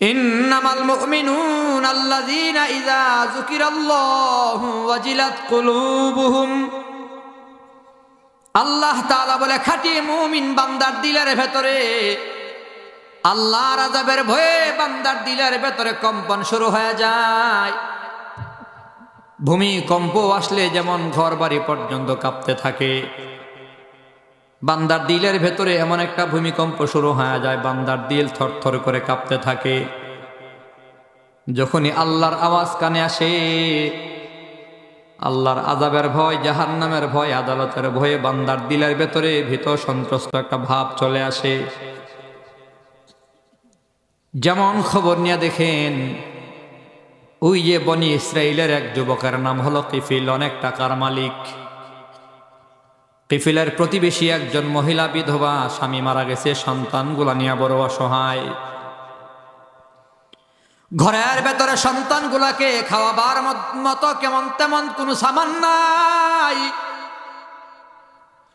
ইন্নামাল মুমিনুনা আল্লাযীনা ইযা যুকিরাল্লাহু ওয়াজিলাত কুলুবুহুম। আল্লাহ তাআলা বলে, খাঁটি মুমিন বান্দার দিলের ভেতরে আল্লাহর আযাবের ভয়ে বান্দার দিলের ভেতরে কম্পন শুরু হয়ে যায়। ভূমিকম্প আসলে যেমন ঘর বাড়ি পর্যন্ত কাঁপতে থাকে, বান্দার দিলের ভেতরে এমন একটা ভূমিকম্প শুরু হয়ে যায়, বান্দার দিল থরথর করে কাঁপতে থাকে। যখনই আল্লাহর আওয়াজ কানে আসে, আল্লাহর আযাবের ভয়, জাহান্নামের ভয়, আদালতের ভয়ে বান্দার দিলের ভেতরে ভীত সন্ত্রস্ত একটা ভাব চলে আসে। যেমন খবর নিয়ে দেখেন, ওই যে বনি ইসরাইলের এক যুবকের নাম হলো কিফিল, অনেক টাকার মালিক। কিফিলের প্রতিবেশী একজন মহিলা বিধবা, স্বামী মারা গেছে, সন্তানগুলা নিয়ে বড় অসহায়। ঘরের ভেতরে সন্তানগুলাকে খাওয়াবার মতো কেমন তেমন কোনো সামান নাই।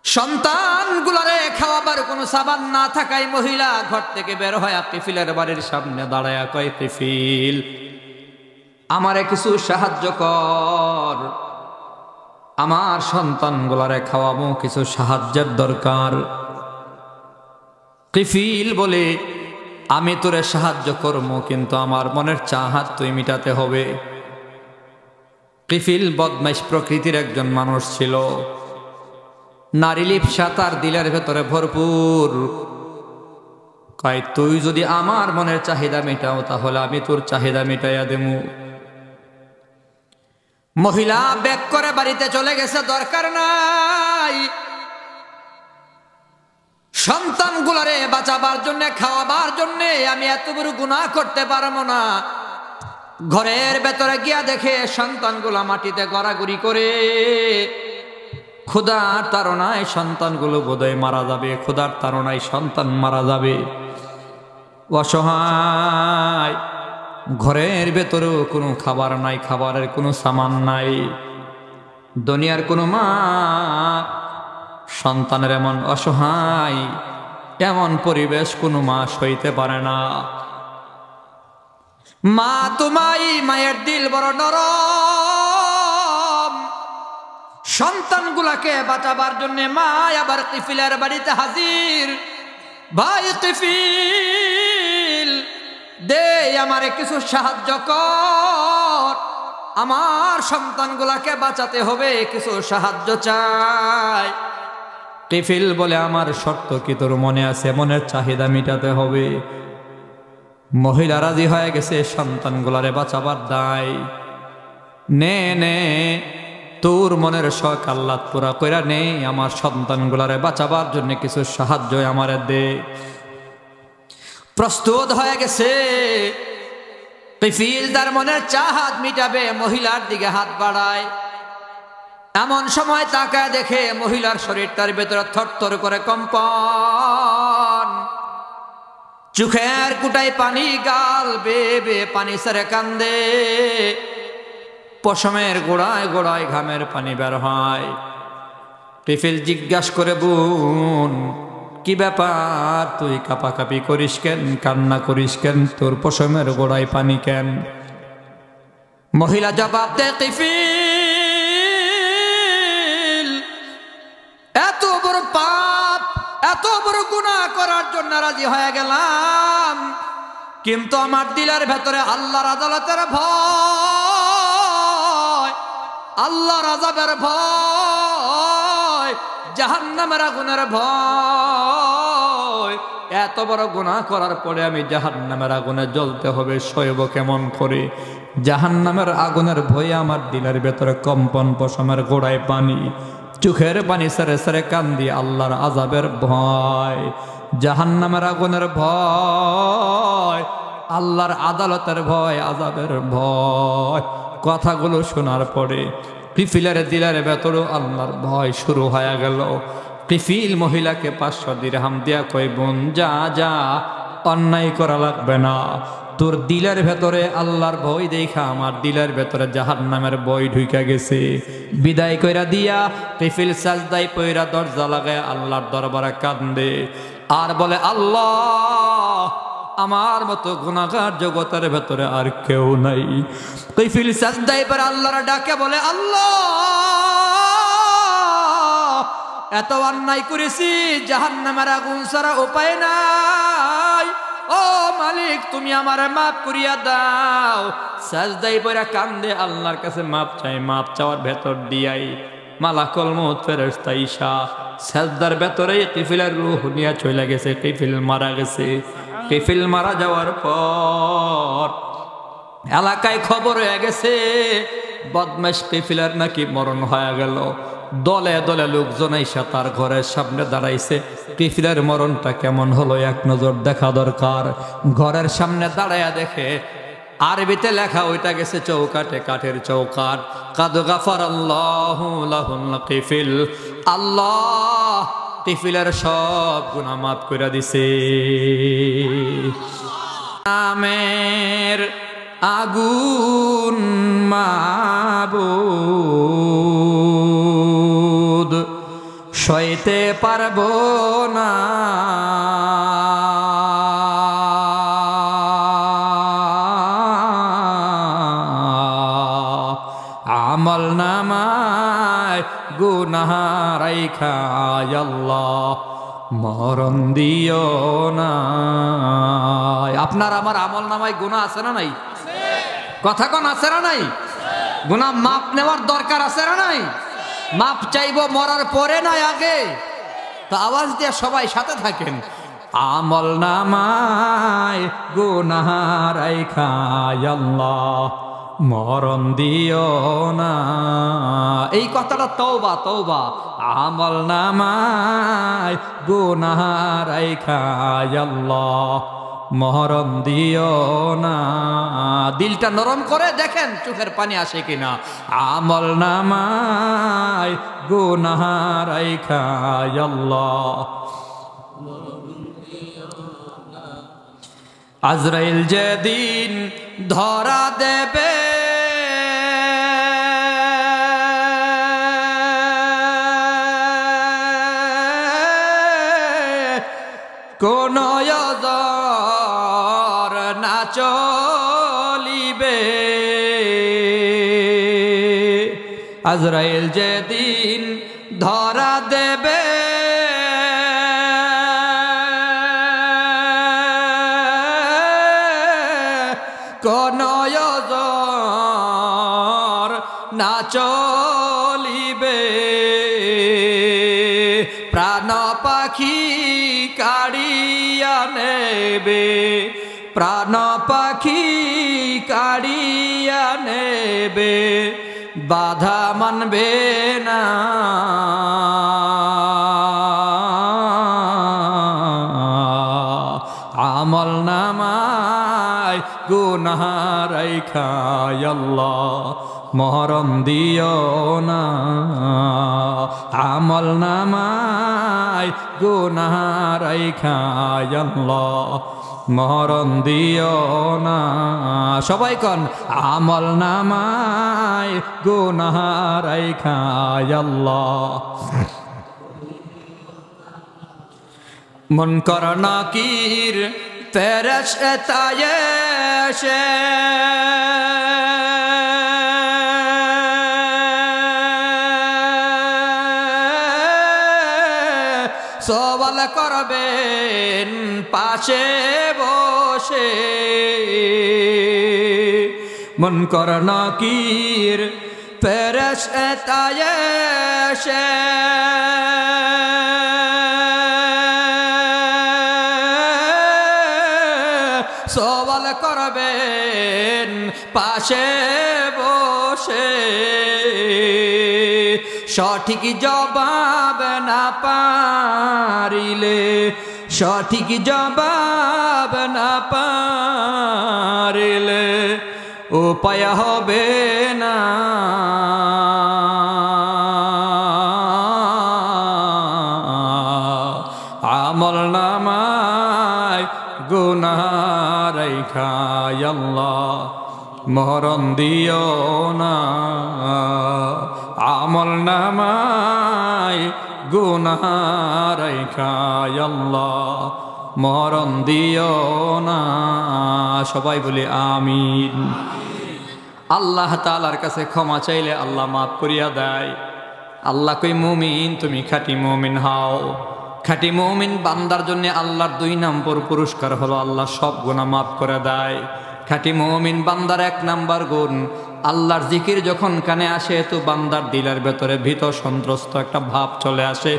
সন্তানগুলারে খাওয়াবার কোনো সামান না থাকায় মহিলা ঘর থেকে বের হয়ে কিফিলের বাড়ির সামনে দাঁড়ায় কয়, কিফিল, আমারে কিছু সাহায্য কর, আমার সন্তানগুলারে খাওয়াবো, কিছু সাহায্যের দরকার। কিফিল বলে, আমি তোরে সাহায্য করবো, কিন্তু আমার মনের চাহাত তুই মিটাতে হবে। কিফিল বদমাইশ প্রকৃতির একজন মানুষ ছিল, নারী লিপ্সা তার দিলের ভেতরে ভরপুর। কয়, তুই যদি আমার মনের চাহিদা মিটাও তাহলে আমি তোর চাহিদা মিটাইয়া দেবো। মহিলা ব্যাক করে বাড়িতে চলে গেছে, দরকার নাই। সন্তানগুলারে বাঁচাবার জন্য, খাওয়াবার জন্য আমি এত বড় গুনাহ করতে পারবো না। ঘরের ভেতরে গিয়া দেখে সন্তানগুলা মাটিতে গড়াগড়ি করে। ক্ষুধার তাড়নায় সন্তানগুলো বোধহয় মারা যাবে, ক্ষুধার তাড়নায় সন্তান মারা যাবে। অসহায়, ঘরের ভেতরেও কোনো খাবার নাই, খাবারের কোনো সামান নাই। দুনিয়ার কোনো মা সন্তানের এমন অসহায়, এমন পরিবেশ কোনো মা সইতে পারে না। মা তোমাই, মায়ের দিল বড় নরম। সন্তানগুলাকে বাঁচাবার জন্য মা আবার কিফিলের বাড়িতে হাজির। ভাই কিফিল, দে আমারে কিছু সাহায্য কর, আমার সন্তানগুলাকে বাঁচাতে হবে, কিছু সাহায্য চাই। কিফিল বলে, আমার শর্ত কি তোর মনে আছে? মনের চাহিদা মিটাতে হবে। মহিলা রাজি হয়ে গেছে, সন্তানগুলারে বাঁচাবার দায়। নে নে, তোর মনের শখ আল্লাহ পুরা কইরা নে, আমার সন্তানগুলারে বাঁচাবার জন্য কিছু সাহায্য আমারে দে। প্রস্তুত হয়ে গেছে কিফিল, তার মনের চাহাত মিটাবে, মহিলার দিকে হাত বাড়ায়। এমন সময় তাকায় দেখে মহিলার শরীরটার ভেতরে থরথর করে কম্পন, চোখের কুটায় পানি, গাল বেয়ে পানি ছেড়ে কান্দে, পশমের গোড়ায় গোড়ায় ঘামের পানি বের হয়। কিফিল জিজ্ঞাসা করে, বোন, কি ব্যাপার? তুই কাঁপাকাঁপি করিস কেন, কান্না করিস কেন, তোর পশমের গোড়ায় পানি কেন? মহিলা জবাব দেয়, কিফিল, এত বড় পাপ, এত বড় গুনাহ করার জন্য রাজি হয়ে গেলাম, কিন্তু আমার দিলের ভেতরে আল্লাহর আদালতের ভয়, আল্লাহর আযাবের ভয়, জাহান্নামের আগুনের ভয়। এত বড় গুনাহ করার পরে আমি জাহান্নামের আগুনে জ্বলতে হবে, সইব কেমন করে? জাহান্নামের আগুনের ভয়ে আমার দিলের ভেতরে কম্পন, পশমের গোড়ায় পানি, চোখের পানি সেরে সেরে কান্দি, আল্লাহর আযাবের ভয়, জাহান্নামের আগুনের ভয়, আল্লাহর আদালতের ভয়, আযাবের ভয়। কথাগুলো শোনার পরে কিফিলের দিলের ভেতরেও আল্লাহর ভয় শুরু হয়ে গেল। কিফিল মহিলাকে 500 দিরহাম দিয়া কই, বোন যা যা, অন্যায় করা লাগবে না। তোর দিলের ভেতরে আল্লাহর ভয় দেখা আমার দিলের ভেতরে জাহান্নামের ভয় ঢুইকা গেছে। বিদায় কইরা দিয়া কিফিল সাজদায় পইরা দরজা লাগায় আল্লাহর দরবারে কান্দে আর বলে, আল্লাহ, আমার মতো গুনাহগার জগতের ভেতরে আর কেউ নাই। কাইফিল সাজদায় পর আল্লাহর ডাকে বলে, আল্লাহ এত অন্যায় করেছি, জাহান্নামের আগুন ছাড়া উপায় নাই, ও মালিক তুমি আমারে মাফ করিয়া দাও। সাজদায় পড়ে কান্দে আল্লাহর কাছে মাপ চাই। মাপ চাওয়ার ভেতর দিয়াই মালাকুল মউত ফেরেশতা ঈসা সাজদার ভেতরে কাইফিলের রূহ নিয়ে চলে গেছে। কাইফিল মারা গেছে। কাইফিল মারা যাওয়ার পর এলাকায় খবর হয়ে গেছে বদমাশ কাইফিলের নাকি মরণ হয়ে গেল। দলে দলে লোকজন এসে তার ঘরের সামনে দাঁড়াইছে। কাইফিলের মরণটা কেমন হলো এক নজর দেখা দরকার। ঘরের সামনে দাঁড়ায়া দেখে আরবিতে লেখা, ওইটা গেছে চৌকাটে, কাঠের চৌকাট। কাদ গাফারাল্লাহু লাহুল কাইফিল, আল্লাহ কাইফিলের সব গুনাহ মাফ করে দিছে। নামের আগুন মাবুদ সইতে পারবো না, আমল নামায় গুনাহ রাইখা আল্লাহ মরণ দিও না। আপনার আমার আমল নামায় গুনাহ আছে না নাই? কথা কোন আছে না নাই? গুনাহ মাপ নেওয়ার দরকার আছে না নাই? মাপ চাইবো মরার পরে নয় আগে। তো আওয়াজ দিয়ে সবাই সাথে থাকেন, আমল নামায় গুনাহ রাইখা আল্লাহ মরণ দিও না। এই কথাটা তওবা, তওবা। আমল নামায় গুনাহ রাইখা আল্লাহ মরণ দিও না। দিলটা নরম করে দেখেন চোখের পানি আসে কিনা। আমল নামায় গুনাহ রাইখা আল্লাহ। আজরাইল যেদিন ধরা দেবে কোন অযর না চলিবে, আজরাইল যেদিন ধরা দেবে কোন অযর না চলিবে, প্রাণ পাখি কাড়িয়া নেবে, প্রাণ পাখি কাড়িয়া নেবে, বাধা মানবে না। আমল নামায় গুনাহ রাইখা আল্লাহ মরণ দিও না। আমল নামায় গুনাহ রাইখা আল্লাহ মরণ দিও না। সবাই কন, আমল নামায় গুনাহ রাইখা আল্লাহ। মুনকার নাকির ফেরেশতা এসে সওয়াল করবেন পাশে বসে। মুনকার নাকির ফেরেশতা এসে সওয়াল করবেন পাশে বসে। সঠিক জবাব না পারিলে, সঠিক জবাব না পারিলে উপায় হবে না। আমল নামায় গুনাহ রাইখা আল্লাহ মরণ দিও না। আমল নামায় গুনাহ রাইখা আল্লাহ মরণ দিও না। সবাই বলি আমিন। আল্লাহ তাআলার কাছে ক্ষমা চাইলে আল্লাহ মাফ করিয়া দেয়। আল্লাহ কই মুমিন তুমি খাঁটি মুমিন হও। খাঁটি মুমিন বান্দার জন্য আল্লাহর 2 নম্বর পুরস্কার হলো আল্লাহ সব গুনাহ মাফ করে দেয়। খাঁটি মুমিন বান্দার 1 নম্বর গুণ, আল্লাহর জিকির যখন কানে আসে তো বান্দার দিলের ভেতরে ভীত সন্ত্রস্ত একটা ভাব চলে আসে,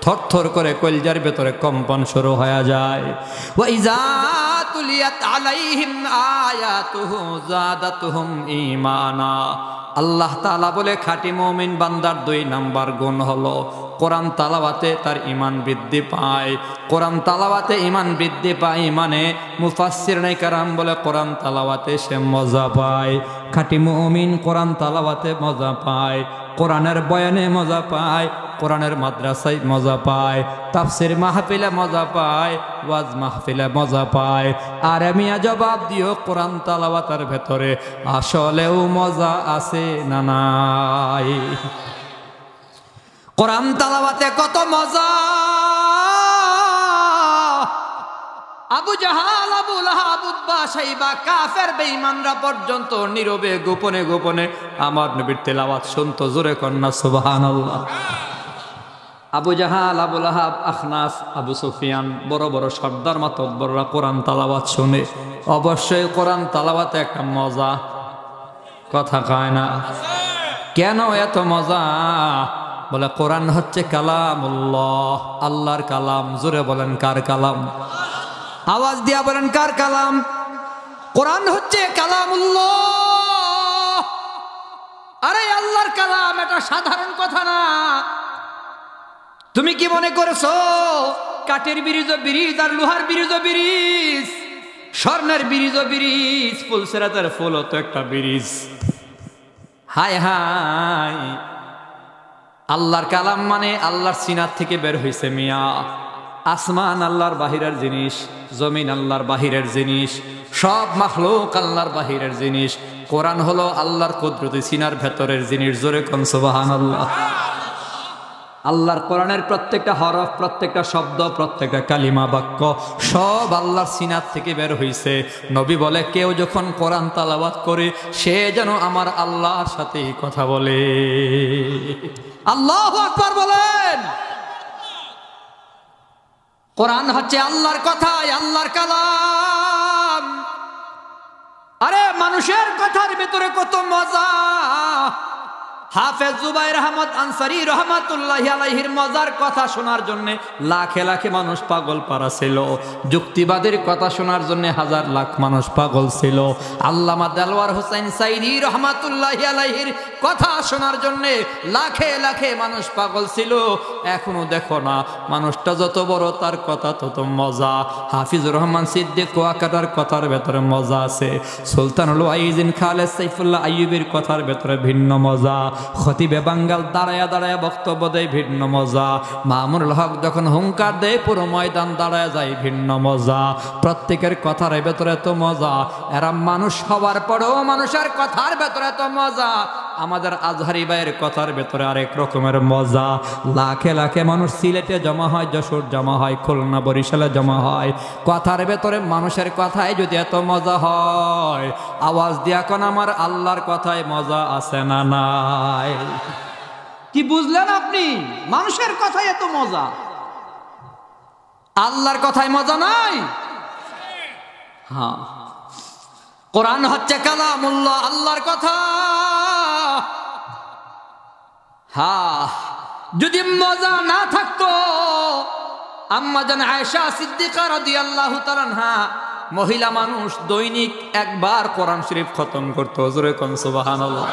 থরথর করে কলজার ভেতরে কম্পন শুরু হয়ে যায়। ওয়া ইযা তুলিয়াত আলাইহিম আয়াতুহু যাদাতুহুম ঈমানা। আল্লাহ তাআলা বলে খাঁটি মুমিন বান্দার 2 নম্বর গুণ হলো কোরআন তালাওয়াতে তার ঈমান বৃদ্ধি পায়। কোরআন তালাওয়াতে ঈমান বৃদ্ধি পায় মানে মুফাসসিরিনে কেরাম বলে কোরআন তালাওয়াতে সে মজা পায়। খাঁটি মুমিন কোরআন তালাওয়াতে মজা পায়, কোরআনের বয়ানে মজা পায়, কোরআনের মাদ্রাসায় মজা পায়, তাফসির মাহফিলে মজা পায়, ওয়াজ মাহফিলে মজা পায়। আর মিয়া জবাব দিও কোরআন তালাওয়াতের ভেতরে আসলেও মজা আছে না নাই? কোরআন তালাওয়াতে কত মজা! আবু জাহাল, আবু লাহাব, উতবা, শাইবা, কাফের বেঈমানরা পর্যন্ত নীরবে গোপনে গোপনে আমার নবীর তেলাওয়াত শুনতো। জোরে কন্না সুবহানাল্লাহ। আবু জাহাল, আবু লাহাব, আখনাস, আবু সুফিয়ান বড় বড় সর্দার মাতব্বররা কোরআন তালাওয়াত শুনে। অবশ্যই কোরআন তালাওয়াতে একটা মজা, কথা কয় না? কেন এত মজা? বলে কোরআন হচ্ছে কালামুল্লাহ, আল্লাহর কালাম। জোরে বলেন কার কালাম? আওয়াজ দিয়া বলেন কার কালাম? কোরআন হচ্ছে কালামুল্লাহ। আরে আল্লাহর কালাম, এটা সাধারণ কথা না। তুমি কি মনে করেছো কাঠের ব্রিজ ব্রিজ আর লোহার ব্রিজ ব্রিজ, স্বর্ণের ব্রিজ ব্রিজ, ফুলসেরাতের ফুল তো একটা ব্রিজ? হায় হায়, আল্লাহর কালাম মানে আল্লাহর সিনাত থেকে বের হইছে মিয়া। আসমান আল্লাহর বাহিরের জিনিস, জমিন আল্লাহর বাহিরের জিনিস, সব মাখলুক আল্লাহর বাহিরের জিনিস। কোরআন হলো আল্লাহর কুদরতি সিনার ভেতরের জিনিস। জোরে কোন সুবহানাল্লাহ। আল্লাহর কোরআনের প্রত্যেকটা হরফ, প্রত্যেকটা শব্দ, প্রত্যেকটা কালিমা বাক্য সব আল্লাহর সিনাত থেকে বের হইছে। নবী বলে কেউ যখন কোরআন তালাওয়াত করে সে যেন আমার আল্লাহর সাথে কথা বলে। আল্লাহু আকবার বলেন। কোরআন হচ্ছে আল্লাহর কথা, আল্লাহর কালাম। আরে মানুষের কথার ভিতরে কত মজা! হাফেজ জুবাইর আহমদ আনসারী রহমাতুল্লাহি আলাইহির মজার কথা শোনার জন্য লাখে লাখে মানুষ পাগল পারা ছিল। যুক্তিবাদের কথা শোনার জন্য হাজার লাখ মানুষ পাগল ছিল। আল্লামা দেলওয়ার হোসেন সাইদি রহমাতুল্লাহি আলাইহির কথা শোনার জন্য লাখে লাখে মানুষ পাগল ছিল। এখনো দেখো না, মানুষটা যত বড় তার কথা তত মজা। হাফিজুর রহমান সিদ্দিক ওয়াকাটার কথার ভেতরে মজা আছে। সুলতানুল ওয়াইজিন খালেদ সাইফুল্লাহ আইয়ুবের কথার ভেতরে ভিন্ন মজা। খতিবে বাঙ্গাল দাঁড়ায়া দাঁড়ায়া বক্তব্য দেয়, ভিন্ন মজা। মামুনুল হক যখন হুঙ্কার দেয় পুরো ময়দান দাঁড়ায় যায়, ভিন্ন মজা। প্রত্যেকের কথার ভেতরে তো মজা। এরা মানুষ হওয়ার পরেও মানুষের কথার ভেতরে তো মজা। আমাদের আজহারি ভাইয়ের কথার ভেতরে আরেক রকমের মজা। লাখে লাখে মানুষ সিলেটে জমা হয়, যশোর জমা হয়, খুলনা বরিশালে জমা হয়। কথার ভেতরে মানুষের কথায় যদি এত মজা হয়, আওয়াজ দিয়া কোন আমার আল্লাহর কথায় মজা আছে না নাই? কি বুঝলেন আপনি? মানুষের কথায় এত মজা, আল্লাহর কথায় মজা নাই? হ্যাঁ, কোরআন হচ্ছে কালামুল্লাহ, আল্লাহর কথা। হ্যাঁ, যদি মজা না থাকতো আম্মা জান আয়েশা সিদ্দিকা রাদিয়াল্লাহু তাআলা আনহা, মহিলা মানুষ দৈনিক একবার কোরআন শরীফ খতম করতো। জোরে কোন সুবহানাল্লাহ।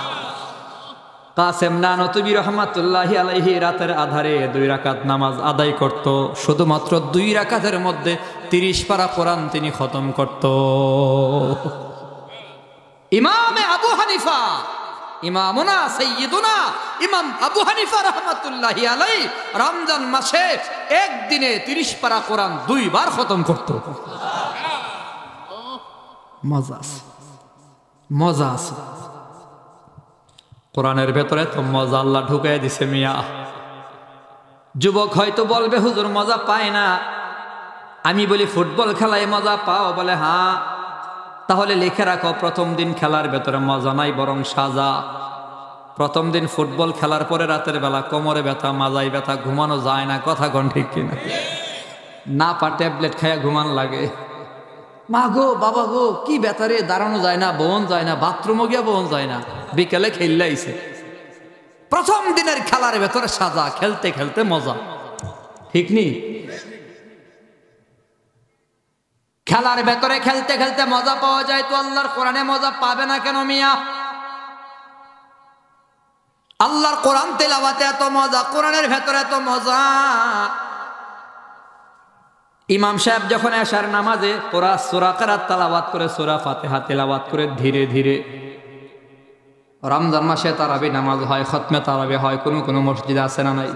কাসেম নানতুবি রহমাতুল্লাহি আলাইহি রাতের আধারে 2 রাকাত নামাজ আদায় করত। শুধুমাত্র 2 রাকাতের মধ্যে 30 পারা কোরআন তিনি খতম করত। ইমামে আবু হানিফা, ইমামুনা সাইয়্যিদুনা ইমাম আবু হানিফা রহমাতুল্লাহি আলাইহি রমজান মাসে একদিনে 30 পারা কোরআন 2 বার খতম করত। মজা আছে, মজা আছে। কোরআনের ভেতরে তো মজা আল্লাহ ঢুকাই দিছে মিয়া। যুবক হয়তো বলবে হুজুর মজা পায় না। আমি বলি ফুটবল খেলায় মজা পাও? বলে হ্যাঁ। তাহলে লিখে রাখো, প্রথম দিন খেলার ভেতরে মজা নাই, বরং সাজা। প্রথম দিন ফুটবল খেলার পরে রাতের বেলা কোমরে ব্যথা, মাজায় ব্যথা, ঘুমানো যায় না। কথা কোন ঠিক কিনা? না পা ট্যাবলেট খাইয়া ঘুমান লাগে। মা গো বাবা গো কি ব্যথা রে, দাঁড়ানো যায় না, বোন যায় না, বাথরুমও গিয়া বোন যায় না। বিকেলে খেললে আইছে। প্রথম দিনের খেলার ভেতরে সাজা, খেলতে খেলতে মজা। ঠিক নি? খেলার ভেতরে খেলতে খেলতে মজা পাওয়া যায়, তো আল্লাহর কোরআনে মজা পাবে না কেন মিয়া? আল্লাহর কোরআন তেলাওয়াতে এত মজা, কোরআনের ভেতরে এত মজা। ইমাম সাহেব যখন এশার নামাজে সূরা কিরাত তেলাওয়াত করে, সূরা ফাতিহা তেলাওয়াত করে ধীরে ধীরে, রমজান মাসে তারাবি নামাজ হয়, খতমে তারাবি হয়, কোন মসজিদে আছে না নাই?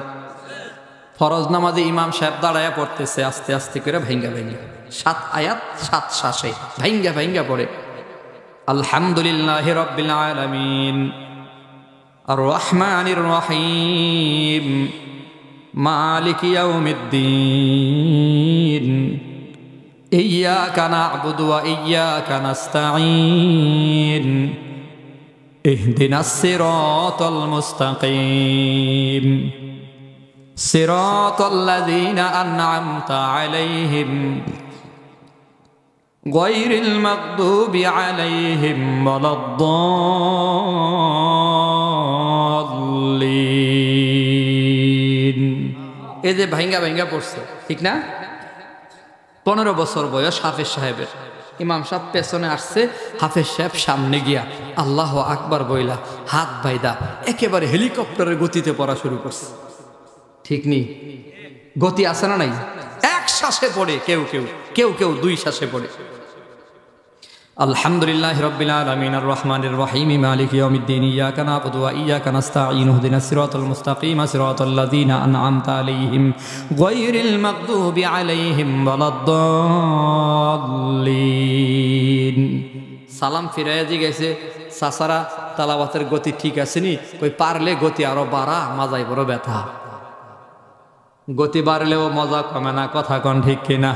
ফরজ নামাজে ইমাম সাহেব দাঁড়ায়া পড়তেছে আস্তে আস্তে করে, ভাঙ্গা ভাঙ্গা 7 আয়াত 7 শ্বাসে ভাঙ্গা ভাঙ্গা পড়ে। আলহামদুলিল্লাহি রাব্বিল আলামিন আর রহমানির রহিম মালিক ইয়াউমিদ্দিন ইয়্যাকা না'বুদু ওয়া ইয়্যাকা নাস্তাঈন ইহদিনাস সিরাতাল মুস্তাকিম সিরাতাল্লাযীনা আন'আমতা আলাইহিম গায়রিল মাগদুবি আলাইহিম ওয়ালাদ-দাল্লিন। এই যে ভাঙ্গা ভাঙ্গা পড়ছে, ঠিক না? 15 বছর বয়স হাফেজ সাহেবের। ইমাম সাহেব পেছনে আসছে, হাফেজ সাহেব সামনে গিয়া আল্লাহু আকবার বইলা হাত বাইদা একেবারে হেলিকপ্টারের গতিতে পড়া শুরু করছে। ঠিক নি? গতি আছে না নাই? 1 শ্বাসে পড়ে, কেউ কেউ 2 শ্বাসে পড়ে। আলহামদুলিল্লাহি রাব্বিল আলামিন আর রহমানির রহিম মালিক ইয়াউমিদ্দিন ইয়্যাকা না'বুদু ওয়া ইয়্যাকা নাস্তাঈন ইহদিনাস সিরাতাল মুস্তাকিম সিরাতাল্লাযীনা আন'আমতা আলাইহিম গায়রিল মাগদুবি আলাইহিম ওয়ালাদ-দাল্লিন। সালাম ফিরাইয়া জিজ্ঞাসে, চাচারা তেলাওয়াতের গতি ঠিক আছে নি? কই পারলে গতি আরো বাড়া, মাজায় বড় ব্যথা। গতি বাড়লেও মজা কমে না। কথা কোন ঠিক কিনা?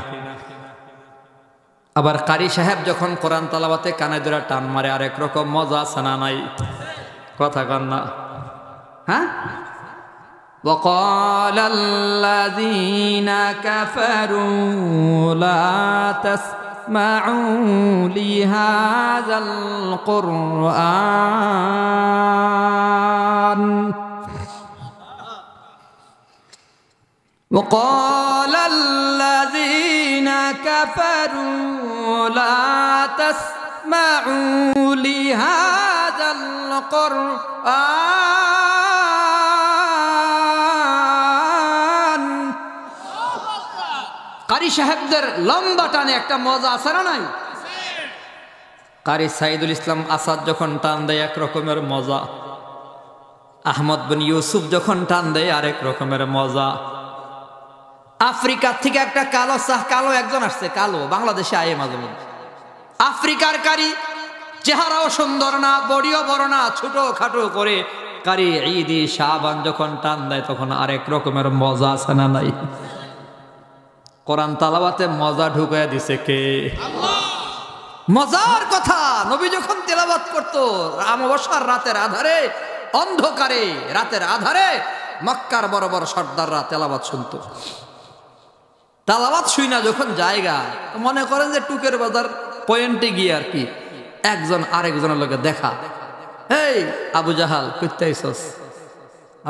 আবার কারি সাহেব যখন কোরআন তেলাওয়াতে কানে ধরে টান মারে, আরেক রকম মজা আছে না নাই? কথা কন না? হ্যাঁ। وقال الذين كفروا لا تسمعوا لهذا القرآن وقال الذين كفروا لا تسمعوا لهذا القرآن। কারি সাহেবদের লম্বা টানে একটা মজা আছে না নাই? কারি সাইদুল ইসলাম আসাদ যখন টান দেয় এক রকমের মজা, আহমদ বিন ইউসুফ যখন টান দেয় আরেক রকমের মজা। আফ্রিকা থেকে একটা কালো একজন আসছে, কালো, বাংলাদেশে আয়ে মাঝে মধ্যে। আফ্রিকার কারি, চেহারাও সুন্দর না, বডিও বড় না, ছোট খাটো করে কারি ঈদি শাবান যখন টান দেয় তখন আরেক রকমের মজা আছে না নাই? কোরআন তেলাওয়াতে মজা ঢুকাইয়া দিছে কে? আল্লাহ। মজার কথা, নবী যখন তেলাওয়াত করতো অমাবস্যার রাতের আধারে, অন্ধকারে রাতের আধারে, মক্কার বড় বড় সর্দাররা তেলাওয়াত শুনতো। তেলাওয়াত শুই না যখন জায়গা, মনে করেন যে টুকের বাজার পয়েন্টে গিয়ে আর কি একজন আরেকজনের লোকে দেখা, এই আবু জাহাল কইতে আইছস?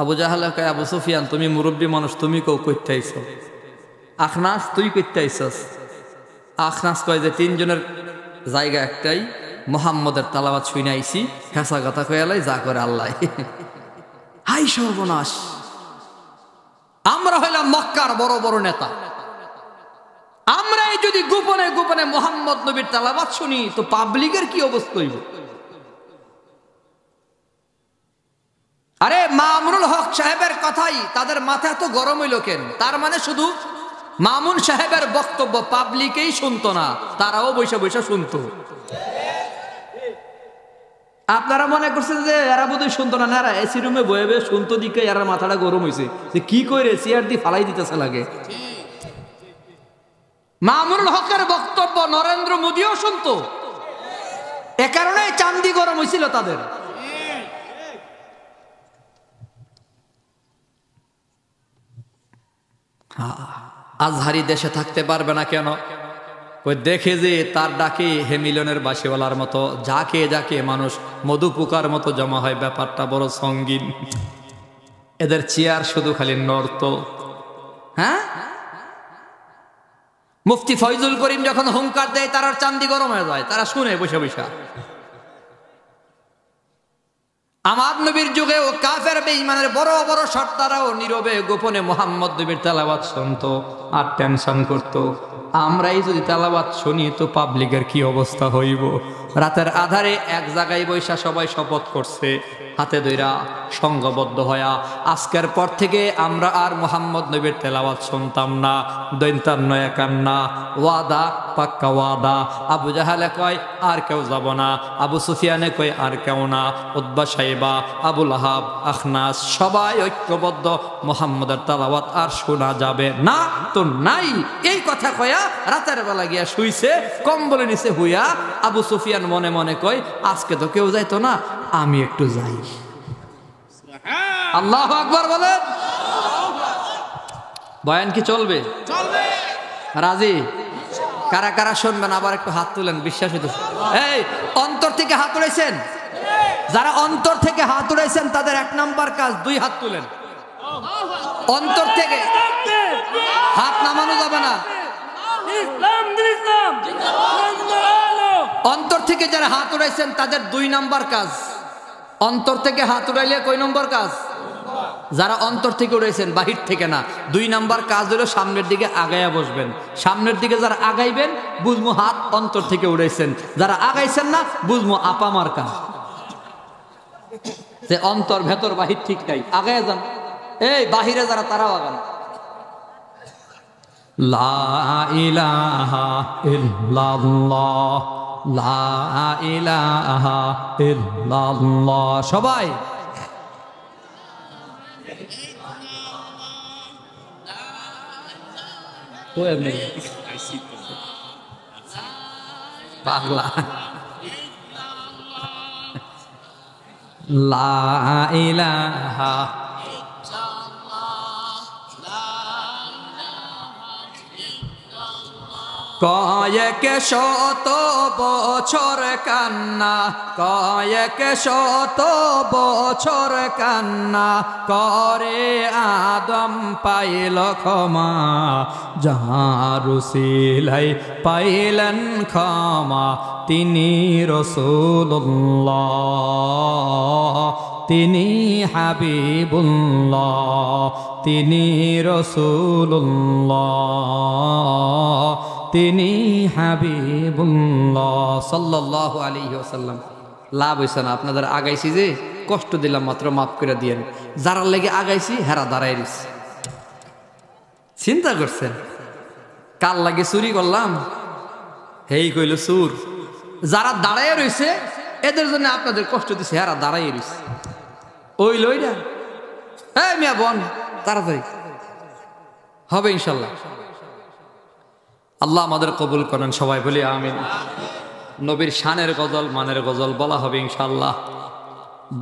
আবু জাহাল কয়, আবু সুফিয়ান তুমি মুরব্বী মানুষ, তুমি কেউ কইতে আইছ? আখনাস তুই কইতে আইছস? আখনাস কয় যে 3 জনের জায়গা একটাই, মুহাম্মদের তেলাওয়াত শুই না আইছি, হেসা কথা কয়ালাই যা করে আল্লাহ। হাই সর্বনাশ, আমরা হইলাম মক্কার বড় বড় নেতা, আমরাই যদি গোপনে গোপনে মুহাম্মদ নবীর তেলাওয়াত শুনি তো পাবলিকের কি অবস্থা হইব? আরে মামুনুল হক সাহেবের কথাই তাদের মাথা এত গরম হইল কেন? তার মানে শুধু মামুন সাহেবের বক্তব্য পাবলিকেই শুনতো না, তারাও বৈশা বৈশা শুনতো। আপনারা মনে করছেন যে এরা বোধহয় শুনতো না? এরা এসি রুমে বয়ে বয়ে শুনতো, দিকে এরা মাথাটা গরম হয়েছে যে কি করে চেয়ার দিয়ে ফালাই দিতেছে লাগে। মামুনুল হকের বক্তব্য নরেন্দ্র মোদীও শুনতো, এ কারণে চান্দি গরম হয়েছিল তাদের। আজহারি দেশে থাকতে পারবে না কেন? ওই দেখে যে তার ডাকে হেমিলনের বাসিওয়ালার মতো যাকে যাকে মানুষ মধু পোকার মতো জমা হয়, ব্যাপারটা বড় সঙ্গীন। এদের চেয়ার শুধু খালি নড়ত। হ্যাঁ, মুফতি ফয়জুল করিম যখন হুঙ্কার দেয় তার চান্দি গরম হয়ে যায়, তারা শুনে বসে বসে। আমার নবীর যুগে ও কাফের বেঈমানের বড় বড় সর্দারাও নীরবে গোপনে মুহাম্মদ নবীর তেলাওয়াত শুনতো আর টেনশন করতো। আমরাই যদি তেলাওয়াত শুনি তো পাবলিকের কি অবস্থা হইব। রাতের আধারে এক জায়গায় বৈশা সবাই শপথ করছে হাতে ধইরা সংঘবদ্ধ হয়া, আজকের পর থেকে আমরা আর মুহাম্মদ নবীর তেলাওয়াত শুনতাম না। দৈন্তান্ন একান্না ওয়াদা পাক্কা ওয়াদা। আবু জাহালে কয় আর কেউ যাব না, আবু সুফিয়ানে কয় আর কেউ না, উতবা সাইবা আবুল আহাব আখনাস সবাই ঐক্যবদ্ধ, মুহাম্মদের তেলাওয়াত আর শোনা যাবে না তো নাই। এই কথা কয়া রাতের বেলা গিয়া শুইছে, কম্বলের নিচে হুইয়া। আবু সুফিয়ান মনে মনে কয় আজকে তো কেউ যাইতো না, আমি একটু যাই। আল্লাহু আকবার বলেন। বয়ান কি চলবে? রাজি? কারা কারা শুনবেন আবার একটু হাত তুলেন, বিশ্বাস হইতো। এই অন্তর থেকে হাত উড়াইছেন? যারা অন্তর থেকে হাত উড়াইছেন তাদের 1 নাম্বার কাজ 2 হাত তুলেন। অন্তর থেকে হাত নামানো যাবে না। অন্তর থেকে যারা হাত উড়াইছেন তাদের 2 নাম্বার কাজ। অন্তর থেকে হাত উড়াইলে কয় নম্বর কাজ? যারা অন্তর থেকে উড়াইছেন, বাহির থেকে না। 2 নাম্বার কাজ হলো সামনের দিকে আগাইয়া বসবেন। সামনের দিকে যারা আগাইবেন বুঝবো হাত অন্তর থেকে উড়াইছেন, যারা আগাইছেন না বুঝবো আপামার কাজ। যে অন্তর ভেতর বাহির ঠিক নাই, আগাইয়া যান। এই বাহিরে যারা তারাও আগান। লা ইলাহা ইল্লাল্লাহ, লা ইলাহা ইল্লাল্লাহ। সবাই পাগলা। লা ইলাহা কয়েক শত বছর কান্না, কয়েক শত বছর কান্না করে আদম পাইল ক্ষমা, যাহার উসিলাই পাইলেন ক্ষমা তিনি রাসূলুল্লাহ, তিনি হাবিবুল্লাহ, তিনি রাসূলুল্লাহ, তিনি হাবিবুল্লাহ সাল্লাল্লাহু আলাইহি ওয়াসাল্লাম। লাভ হইছে না? আপনাদের আগাইছি যে কষ্ট দিলাম, মাত্র মাফ করে দিয়েন। যারা লেগে আগাইছি হেরা দাঁড়াই দিছি। চিন্তা করছেন কাল লাগে চুরি করলাম, হেই কইল চুর। যারা দাঁড়াই রইছে এদের জন্য আপনাদের কষ্ট দিছে, হেরা দাঁড়াই রইছে। ওই লইরা এই মিয়া বন তাড়াতাড়ি হবে ইনশাল্লাহ। আল্লাহ আমাদের কবুল করেন, সবাই বলি আমিন। নবীর শানের গজল মানের গজল বলা হবে ইনশাল্লাহ।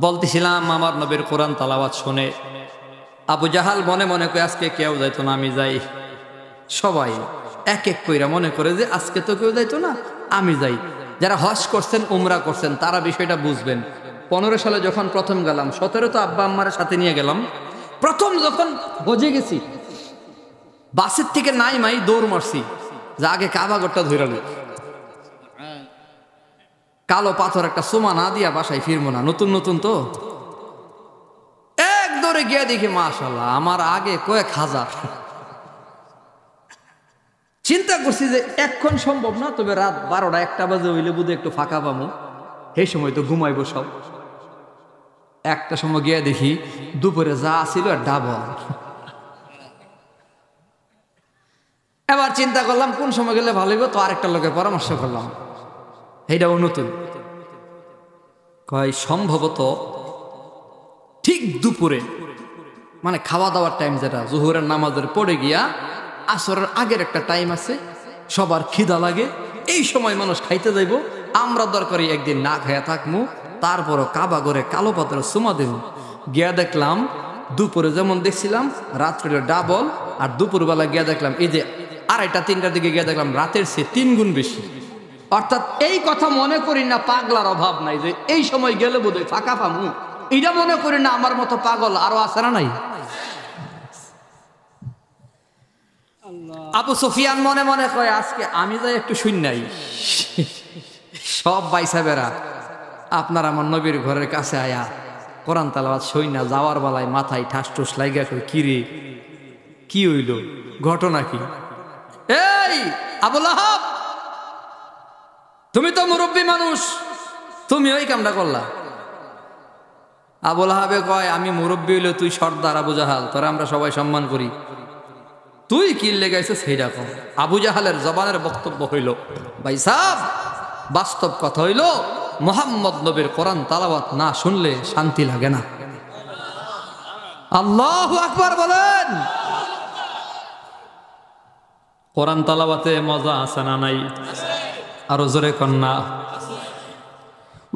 বলতেছিলাম আমার নবীর কোরআন তালাওয়াত শুনে আবু জাহাল মনে মনে করে আজকে কেউ যাইতো না, আমি যাই। সবাই এক এক কইরা মনে করে যে আজকে তো কেউ যাইতো না, আমি যাই। যারা হজ করছেন উমরা করছেন তারা বিষয়টা বুঝবেন। 15 সালে যখন প্রথম গেলাম, 17 তো আব্বা আম্মার সাথে নিয়ে গেলাম। প্রথম যখন হজে গেছি বাসের থেকে নাই মাই দৌড় মারছি যে আগে কাবাগরটা ধরে লই, কালো পাথর একটা সোমা না দিয়া বাসায় ফিরবো না, নতুন নতুন তো। এক দৌড়ে গিয়ে দেখি মাশাআল্লাহ আমার আগে কয়েক হাজার। চিন্তা করছি যে এখন সম্ভব না, তবে রাত 12টা 1টা বাজে হইলে বুধ একটু ফাঁকা পাবো, সেই সময় তো ঘুমাইবো সব। একটা সময় গিয়ে দেখি দুপুরে যা ছিল ডাবল। এবার চিন্তা করলাম কোন সময় গেলে ভালো হইব, তো আরেকটা লোকের পরামর্শ করলাম, এইটাও নতুন। কয় সম্ভবত ঠিক দুপুরে, মানে খাওয়া দাওয়ার টাইম যেটা জোহরের নামাজের পড়ে গিয়া আসরের আগের একটা টাইম আছে, সবার খিদা লাগে, এই সময় মানুষ খাইতে যাইব, আমরা দরকারি একদিন না খাইয়া থাকবো, তারপরও কাবা করে কালো পাত্র সুমা দেব। গিয়া দেখলাম দুপুরে যেমন দেখছিলাম রাত্রে ডাবল, আর দুপুরবেলা গিয়া দেখলাম এই যে 2:30-3টার দিকে গিয়া দেখলাম রাতের চেয়ে 3 গুণ বেশি। অর্থাৎ এই কথা মনে করি না পাগলার অভাব নাই, যে এই সময় গেলে বোধহয় ফাঁকা পামু, এটা মনে করি না আমার মতো পাগল আরো আছে না নাই? আবু সুফিয়ান মনে মনে কয় আজকে আমি যাই একটু শুননাই। সব বাইসাবেরা আপনার আমার নবীর ঘরের কাছে আয়া কোরআন তালাওয়াত সইনা যাওয়ার বেলায় মাথায় ঠাস টুস লাইগা কই কিরে কি হইল, ঘটনা কি? এই আবু লাহাব, তুমি তো মুরব্বী মানুষ, তুমি ওই কামটা করলা। আবু লাহাবে কয় আমি মুরব্বী হইলে তুই সর্দার আবু জাহাল, তোরা আমরা সবাই সম্মান করি, তুই কি লেগাইছিস সেইটা কম। আবু জাহালের জবানের বক্তব্য হইল, ভাই সাহেব বাস্তব কথা হইল মুহাম্মদ নবীর কোরআন তালাওয়াত না শুনলে শান্তি লাগে না। আল্লাহু আকবার বলেন। কোরআন তালাওয়াতে মজা আছে না নাই? আরো জোরে কন্যা।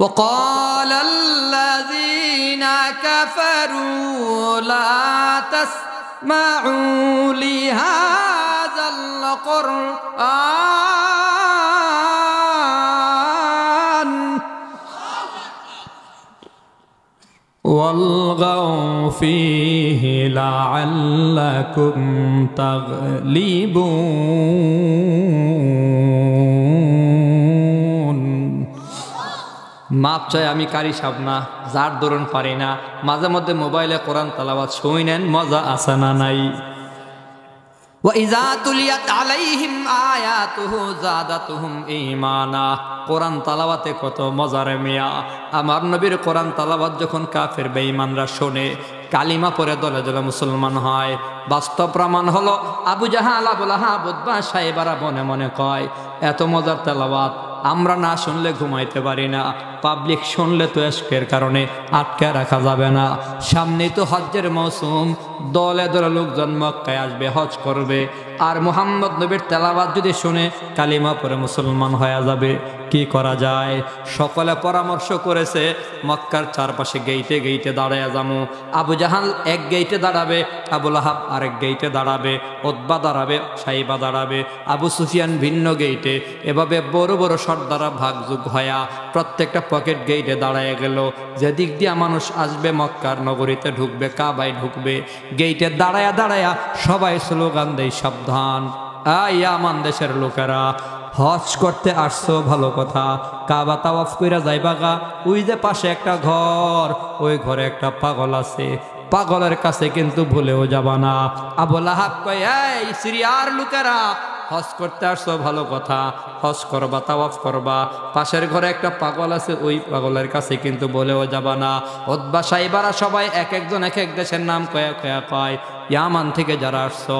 وقال الذين كفروا لا تسمعوا لهذا القرآن والغوا فيه لعلكم تغلبون। মাপ চাই, আমি কারি সাব না, যার দরুন পারি না, মাঝে মধ্যে মোবাইলে কোরআন তালাওয়াত শুই নেন, মজা আছে না নাই? وَإِذَا تُلِيَتْ عَلَيْهِمْ آيَاتُهُ زَادَتْهُمْ ঈমানা। কোরআন তালাওয়াতে কত মজা রে মিয়া। আমার নবীর কোরআন তালাওয়াত যখন কাফের বেঈমানরা শোনে, কালিমা পড়ে দলে দলে মুসলমান হয়। বাস্তব প্রমাণ হলো আবু জাহাল, আবু লাহাব, উতবা, সাইবারা মনে মনে কয় এত মজার তেলাওয়াত আমরা না শুনলে ঘুমাইতে পারি না, পাবলিক শুনলে তো এশকের কারণে আটকে রাখা যাবে না। সামনেই তো হজ্জের মৌসুম, দলে দলে লোকজন মক্কায় আসবে, হজ করবে, আর মুহাম্মদ নবীর তেলাওয়াত যদি শুনে কালিমা পরে মুসলমান হয়ে যাবে। কি করা যায়? সকলে পরামর্শ করেছে মক্কার চারপাশে গেইটে গেইটে দাঁড়ায় যাবো। আবু জাহাল এক গেইটে দাঁড়াবে, আবু লাহাব আরেক গেইটে দাঁড়াবে, উতবা দাঁড়াবে, সাইবা দাঁড়াবে, আবু সুফিয়ান ভিন্ন গেইটে। এভাবে বড় বড় সর্দারা ভাগযোগ হয়া প্রত্যেকটা পকেট গেইটে দাঁড়ায় গেল। যেদিক দিয়া মানুষ আসবে মক্কার নগরীতে ঢুকবে, কাবায় ঢুকবে, গেইটে দাঁড়ায়া দাঁড়ায়া সবাই স্লোগান দেয়, সাবধান ইয়ামান দেশের লোকেরা, হজ করতে আসছো ভালো কথা, কাবা তাওয়াফ কইরা যাইবা গা, ওই যে পাশে একটা ঘর, ওই ঘরে একটা পাগল আছে, পাগলের কাছে কিন্তু ভুলেও যাবা না। আবু লাহাব কয় এই সিরিয়ার লোকেরা, হজ করতে আসছো ভালো কথা, হজ করবা, তাওয়াফ করবা, পাশের ঘরে একটা পাগল আছে, ওই পাগলের কাছে কিন্তু বলেও যাবা না। উতবা, সাইবারা সবাই এক একজন এক এক দেশের নাম কয়া কয়া কয়, ইয়ামান থেকে যারা আসছো,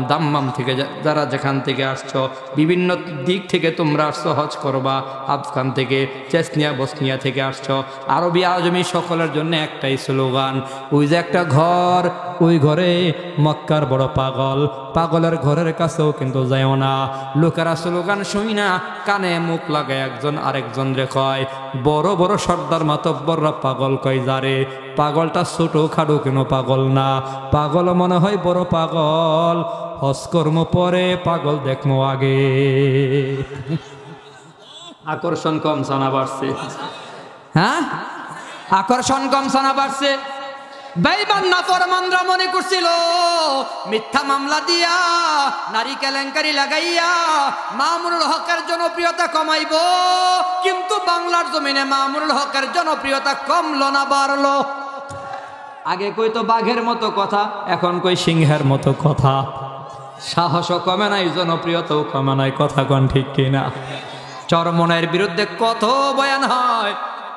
দাম্মাম থেকে যারা যেখান থেকে আসছো, বিভিন্ন দিক থেকে তোমরা আসছো হজ করবা, আফগান থেকে, চেচনিয়া, বসনিয়া থেকে আসছো, আরবি আজমি, সকলের জন্য একটাই স্লোগান, ওই যে একটা ঘর, ওই ঘরে মক্কার বড় পাগল, পাগলের ঘরের কাছেও কিন্তু যায়ও না। লোকেরা স্লোগান শুই না, কানে মুখ লাগায় একজন আরেকজন রে কয়, বড় বড় সর্দার মাতব্বররা পাগল কয় যারে, পাগলটা ছোট খাটো কেন পাগল না, পাগল মনে হয় বড় পাগল, হজকর্ম পরে পাগল দেখমো আগে। আকর্ষণ কম সানা বাড়ছে, হ্যাঁ আকর্ষণ কম সানা বাড়ছে। বেঈমান নাফরমানরা মনে করছিল মিথ্যা মামলা দিয়া, নারী কেলেঙ্কারি লাগাইয়া মামুনুল হকের জনপ্রিয়তা কমাইবো, কিন্তু বাংলার জমিনে মামুনুল হকের জনপ্রিয়তা কমলো না বাড়লো। আগে কই তো বাঘের মতো কথা, এখন কই সিংহের মতো কথা। সাহসও কমে নাই, জনপ্রিয়তাও কমে নাই, কথা কোন ঠিক কিনা? চরমনের বিরুদ্ধে কত বয়ান হয়,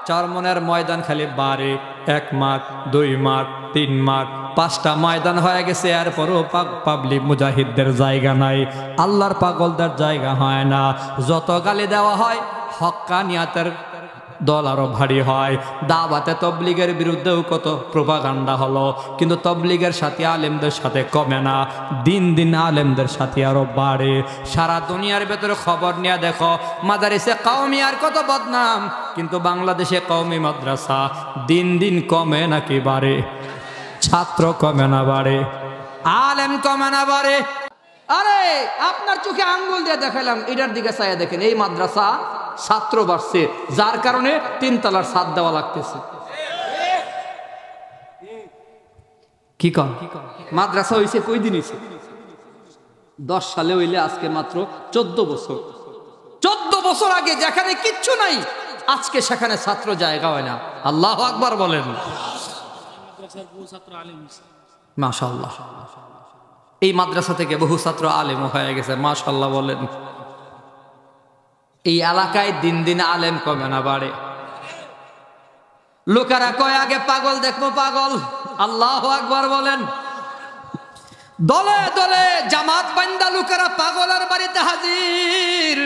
চরমনের ময়দান খালি বাড়ে, 1 মাঠ, 2 মাঠ, 3 মাঠ, 5টা ময়দান হয়ে গেছে, এরপরও পাবলিক মুজাহিদদের জায়গা নাই, আল্লাহর পাগলদের জায়গা হয় না। যত গালি দেওয়া হয় হক্কানিয়াতের দল আরো ভারী হয়। দাওয়াতে তবলিগের বিরুদ্ধেও কত প্রোপাগান্ডা হলো, কিন্তু তবলিগের সাথে আলেমদের সাথে কমে না, দিন দিন আলেমদের সাথে আরো বাড়ে। সারা দুনিয়ার ভেতরে খবর নিয়ে দেখো, মাদারিসে কওমি আর কত বদনাম, কিন্তু বাংলাদেশে কওমি মাদ্রাসা দিন দিন কমে নাকি বাড়ে? ছাত্র কমে না বাড়ে? আলেম কমে না বাড়ে? আরে আপনার চোখে আঙ্গুল দিয়ে দেখালাম, এটার দিকে চাইয়া দেখেন, এই মাদ্রাসা ছাত্র বাড়ছে, যার কারণে 3 তলার ছাদ দেওয়া লাগতেছে। কি কন? মাদ্রাসা হইছে কই দিন হইছে? 10 সালে হইলে আজকে মাত্র 14 বছর। 14 বছর আগে যেখানে কিচ্ছু নাই, আজকে সেখানে ছাত্র জায়গা হয় না। আল্লাহু আকবার বলেন। মাশাআল্লাহ, এই মাদ্রাসা থেকে বহু ছাত্র আলেম হয়ে গেছে, মাশাআল্লাহ বলেন। এই এলাকায় দিন দিন আলেম কমে না বাড়ে? লোকেরা কয় আগে পাগল দেখবো পাগল। আল্লাহু আকবার বলেন। দলে দলে জামাত বান্দা লোকেরা পাগলের বাড়িতে হাজির।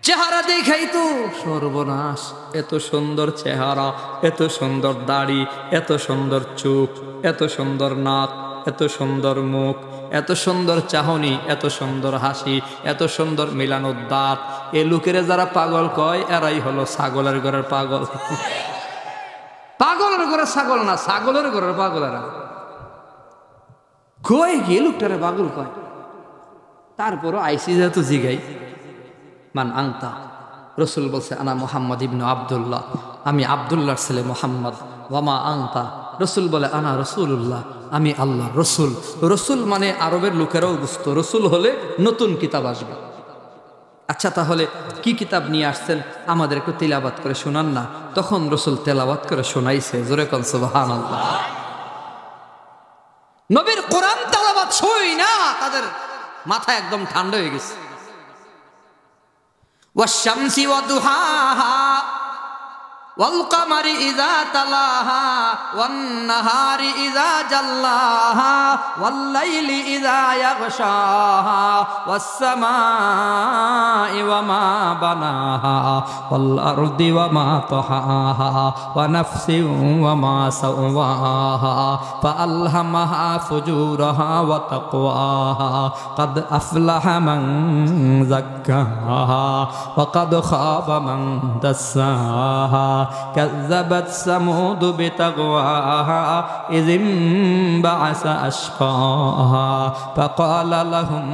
চেহারা দেখাই তো সর্বনাশ, এত সুন্দর চেহারা, এত সুন্দর দাড়ি, এত সুন্দর চোখ, এত সুন্দর নাক, এত সুন্দর মুখ, এত সুন্দর চাহনি, এত সুন্দর হাসি, এত সুন্দর মিলানো দাঁত। এ লোকেরা যারা পাগল কয়, এরাই হলো ছাগলের ঘরের পাগল। পাগলের ঘরের ছাগল না, ছাগলের ঘরের পাগল এরা। কই গিয়ে লোকটারে পাগল কয়। তারপরও আইসি যেহেতু জিগাই, মান আংতা, রসুল বলছে আনা মুহাম্মদ ইবনু আব্দুল্লাহ, আমি আব্দুল্লাহর ছেলে মুহাম্মদ। ওয়ামা আংতা, রসুল বলে আনা রসুল্লাহ, আমি আল্লাহর রসুল। রসুল মানে আরবের লোকেরাও বুঝতো, রসুল হলে নতুন কিতাব আসবে। আচ্ছা, তাহলে কি কিতাব নিয়ে আসছেন, আমাদের একটু তিলাবাত করে শোনান না। তখন রসুল তেলাওয়াত করে শোনাইছে, জোরে কোন সুবহানাল্লাহ। নবীর কোরআন তেলাওয়াত শুই না, তাদের মাথা একদম ঠান্ডা হয়ে গেছে। ওয়াশ-শামসি ওয়া-দুহাহা ওয়াল-কামারি ইযা তালাহা ওয়ান-নাহারি ইযা জাল্লাহা ওয়াল-লাইলি ইযা ইয়াগশাহা ওয়াস-সামাই ওয়া মা বানাহা ওয়াল-আরদি ওয়া মা তাহাহা ওয়া নাফসিন ওয়া মা সাওয়াহা ফাআলহামাহা ফুজুরাহা ওয়া তাকওয়াহা ক্বাদ আফলাহা মান যাক্কাহা ওয়া ক্বাদ খাবা মান দাসসাহা كذبت ثمود بطغواها إذ انبعث أشقاها فقال لهم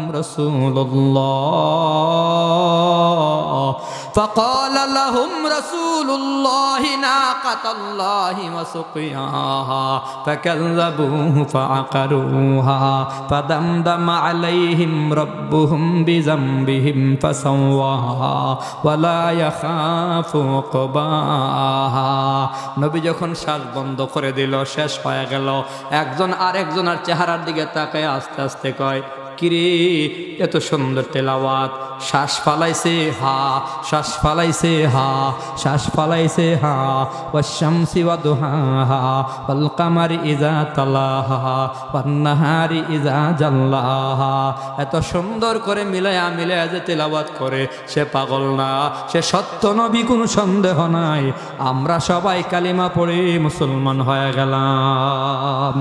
رسول الله ناقة الله وسقياها فكذبوه فعقروها فدمدم عليهم ربهم بذنبهم فسواها ولا يخاف عقباها। নবী যখন শ্বাস বন্ধ করে দিল, শেষ হয়ে গেল, একজন আরেকজনের চেহারার দিকে তাকায় আস্তে আস্তে কয়, কিরে এত সুন্দর তেলাওয়াত, শ্বাস ফালাইছে হা, শ্বাস ফালাইছে হা, শ্বাস ফালাইছে হা। ওয়াশ-শামসি ওয়া-দুহাহা ওয়াল-কামারি ইযা তালাহা ওয়ান-নাহারি ইযা জাল্লাহা। এত সুন্দর করে মিলায়া মিলায়া যে তেলাওয়াত করে, সে পাগল না, সে সত্য নবী, কোনো সন্দেহ নাই। আমরা সবাই কালিমা পড়ে মুসলমান হয়ে গেলাম।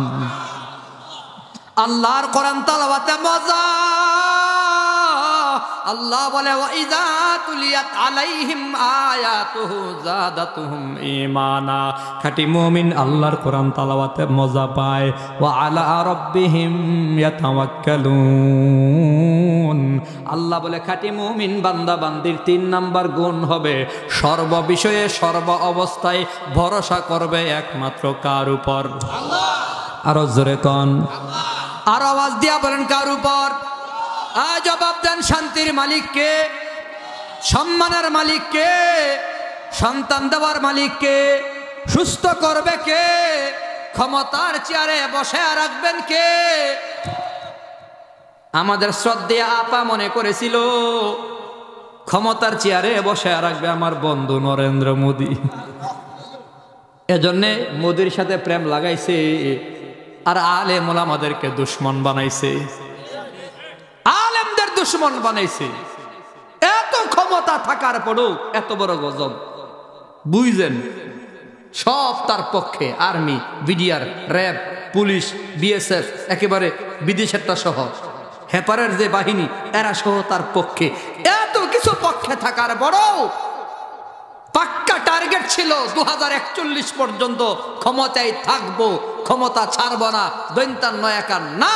আল্লাহর কোরআন তেলাওয়াতে মজা। আল্লাহ বলে ওয়াইযা তুলিয়াত আলাইহিম আয়াতুহু যাদাতুহুম ঈমানা। খাঁটি মুমিন আল্লাহর কোরআন তেলাওয়াতে মজা পায়। ওয়া আলা রাব্বিহিম ইয়াতাওয়াক্কালুন। আল্লাহ বলে খাঁটি মুমিন বান্দা বান্দির 3 নাম্বার গুণ হবে, সর্ব বিষয়ে সর্ব অবস্থায় ভরসা করবে একমাত্র কার উপর? আল্লাহ। আরো জোরে কোন আল্লাহ। আর আওয়াজ দিয়া বলেন কার উপর? জবাব দেন, শান্তির মালিক কে? সম্মানের মালিক কে? সন্তান দেওয়ার মালিক কে? সুস্থ করবে কে? ক্ষমতার চেয়ারে বসে রাখবেন কে? আমাদের শ্রদ্ধেয় আপা মনে করেছিল ক্ষমতার চেয়ারে বসে রাখবে আমার বন্ধু নরেন্দ্র মোদী। এজন্যে মোদির সাথে প্রেম লাগাইছে, আর আলেম ওলামাদেরকে দুশ্মন বানাইছে, আলেমদের দুশ্মন বানাইছে। এত ক্ষমতা থাকার পরও এত বড় গজব। বুঝলেন, সব তার পক্ষে, army, BDR, RAB, police, BSF, একেবারে বিদেশেরটা সহ, হেপারের যে বাহিনী এরা সহ তার পক্ষে। এত কিছু পক্ষে থাকার বড়ও পাক্কা টার্গেট ছিল 2041 পর্যন্ত ক্ষমতায় থাকবো, ক্ষমতা ছাড়বো না, দৈন্তান নয়াকার না।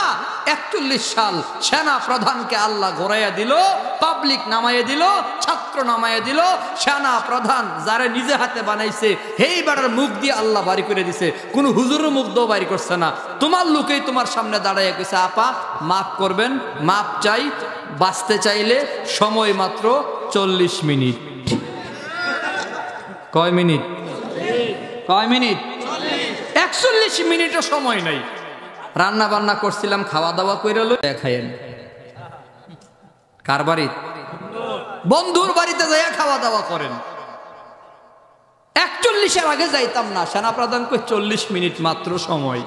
41 সাল সেনা প্রধানকে আল্লাহ ঘোরাইয়া দিল, পাবলিক নামাইয়া দিল, ছাত্র নামাইয়া দিল। সেনা প্রধান যারা নিজে হাতে বানাইছে এইবারের মুখ দিয়ে আল্লাহ বাড়ি করে দিছে, কোনো হুজুরের মুখ দিয়েও বাড়ি করছে না। তোমার লোকেই তোমার সামনে দাঁড়াইয়া কইছে, আপা মাফ করবেন, মাপ চাই, বাঁচতে চাইলে সময় মাত্র 40 মিনিট। কয় মিনিট? কয় মিনিট? 41 মিনিটও সময় নাই। রান্না বান্না করছিলাম, খাওয়া দাওয়া করে খাইয়েন। কার বাড়ি? বন্ধুর বাড়িতে যাইয়া খাওয়া দাওয়া করেন। 41-এর আগে যাইতাম না। সেনাপ্রধান কই 40 মিনিট মাত্র সময়।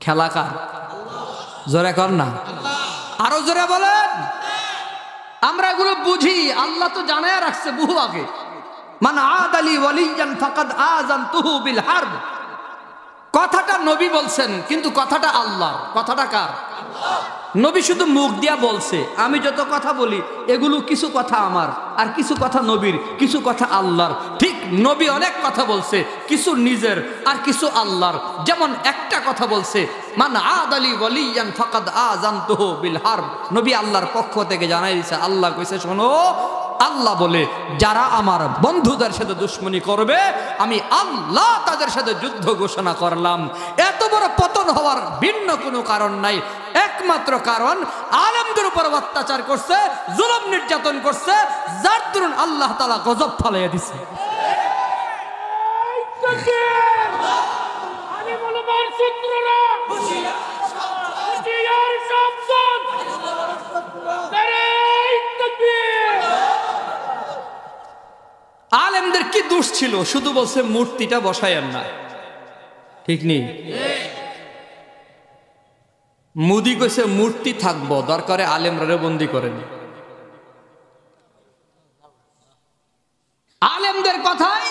খেলা কার? জোরে কর না, আরো জোরে বলেন। আমরা এগুলো বুঝি, আল্লাহ তো জানায়া রাখছে বহু আগে। মান আদালি ওয়ালিয়ান ফাকাদ আযানতুহু বিল হারব। কথাটা নবী বলছেন, কিন্তু কথাটা আল্লাহর। কথাটা কার? নবী শুধু মুখ দিয়া বলছে। আমি যত কথা বলি এগুলো কিছু কথা আমার, আর কিছু কথা নবীর, কিছু কথা আল্লাহর। ঠিক নবী অনেক কথা বলছে, কিছু নিজের আর কিছু আল্লাহর। যেমন একটা কথা বলছে, মান আদালি ওয়ালিয়ান ফাকাদ আযানতুহু বিল হারব। নবী আল্লাহর পক্ষ থেকে জানাই দিয়েছে। আল্লাহ কইছে, শোনো, আল্লাহ বলে যারা আমার বন্ধুদের সাথে দুশ্মনী করবে আমি আল্লাহ তাদের সাথে যুদ্ধ ঘোষণা করলাম। এত বড় পতন হওয়ার ভিন্ন কোনো কারণ নাই। একমাত্র কারণ আলেমদের উপর অত্যাচার করছে, জুলুম নির্যাতন করছে, যার দরুন আল্লাহ তাআলা গজব ফালাইয়া দিছে। আলেমদের কি দোষ ছিল? শুধু বলছে মূর্তিটা বসায়েন না, ঠিক নেই। মুদি কইছে মূর্তি থাকবো, দরকারে আলেমরা বন্দি করেন। আলেমদের কথায়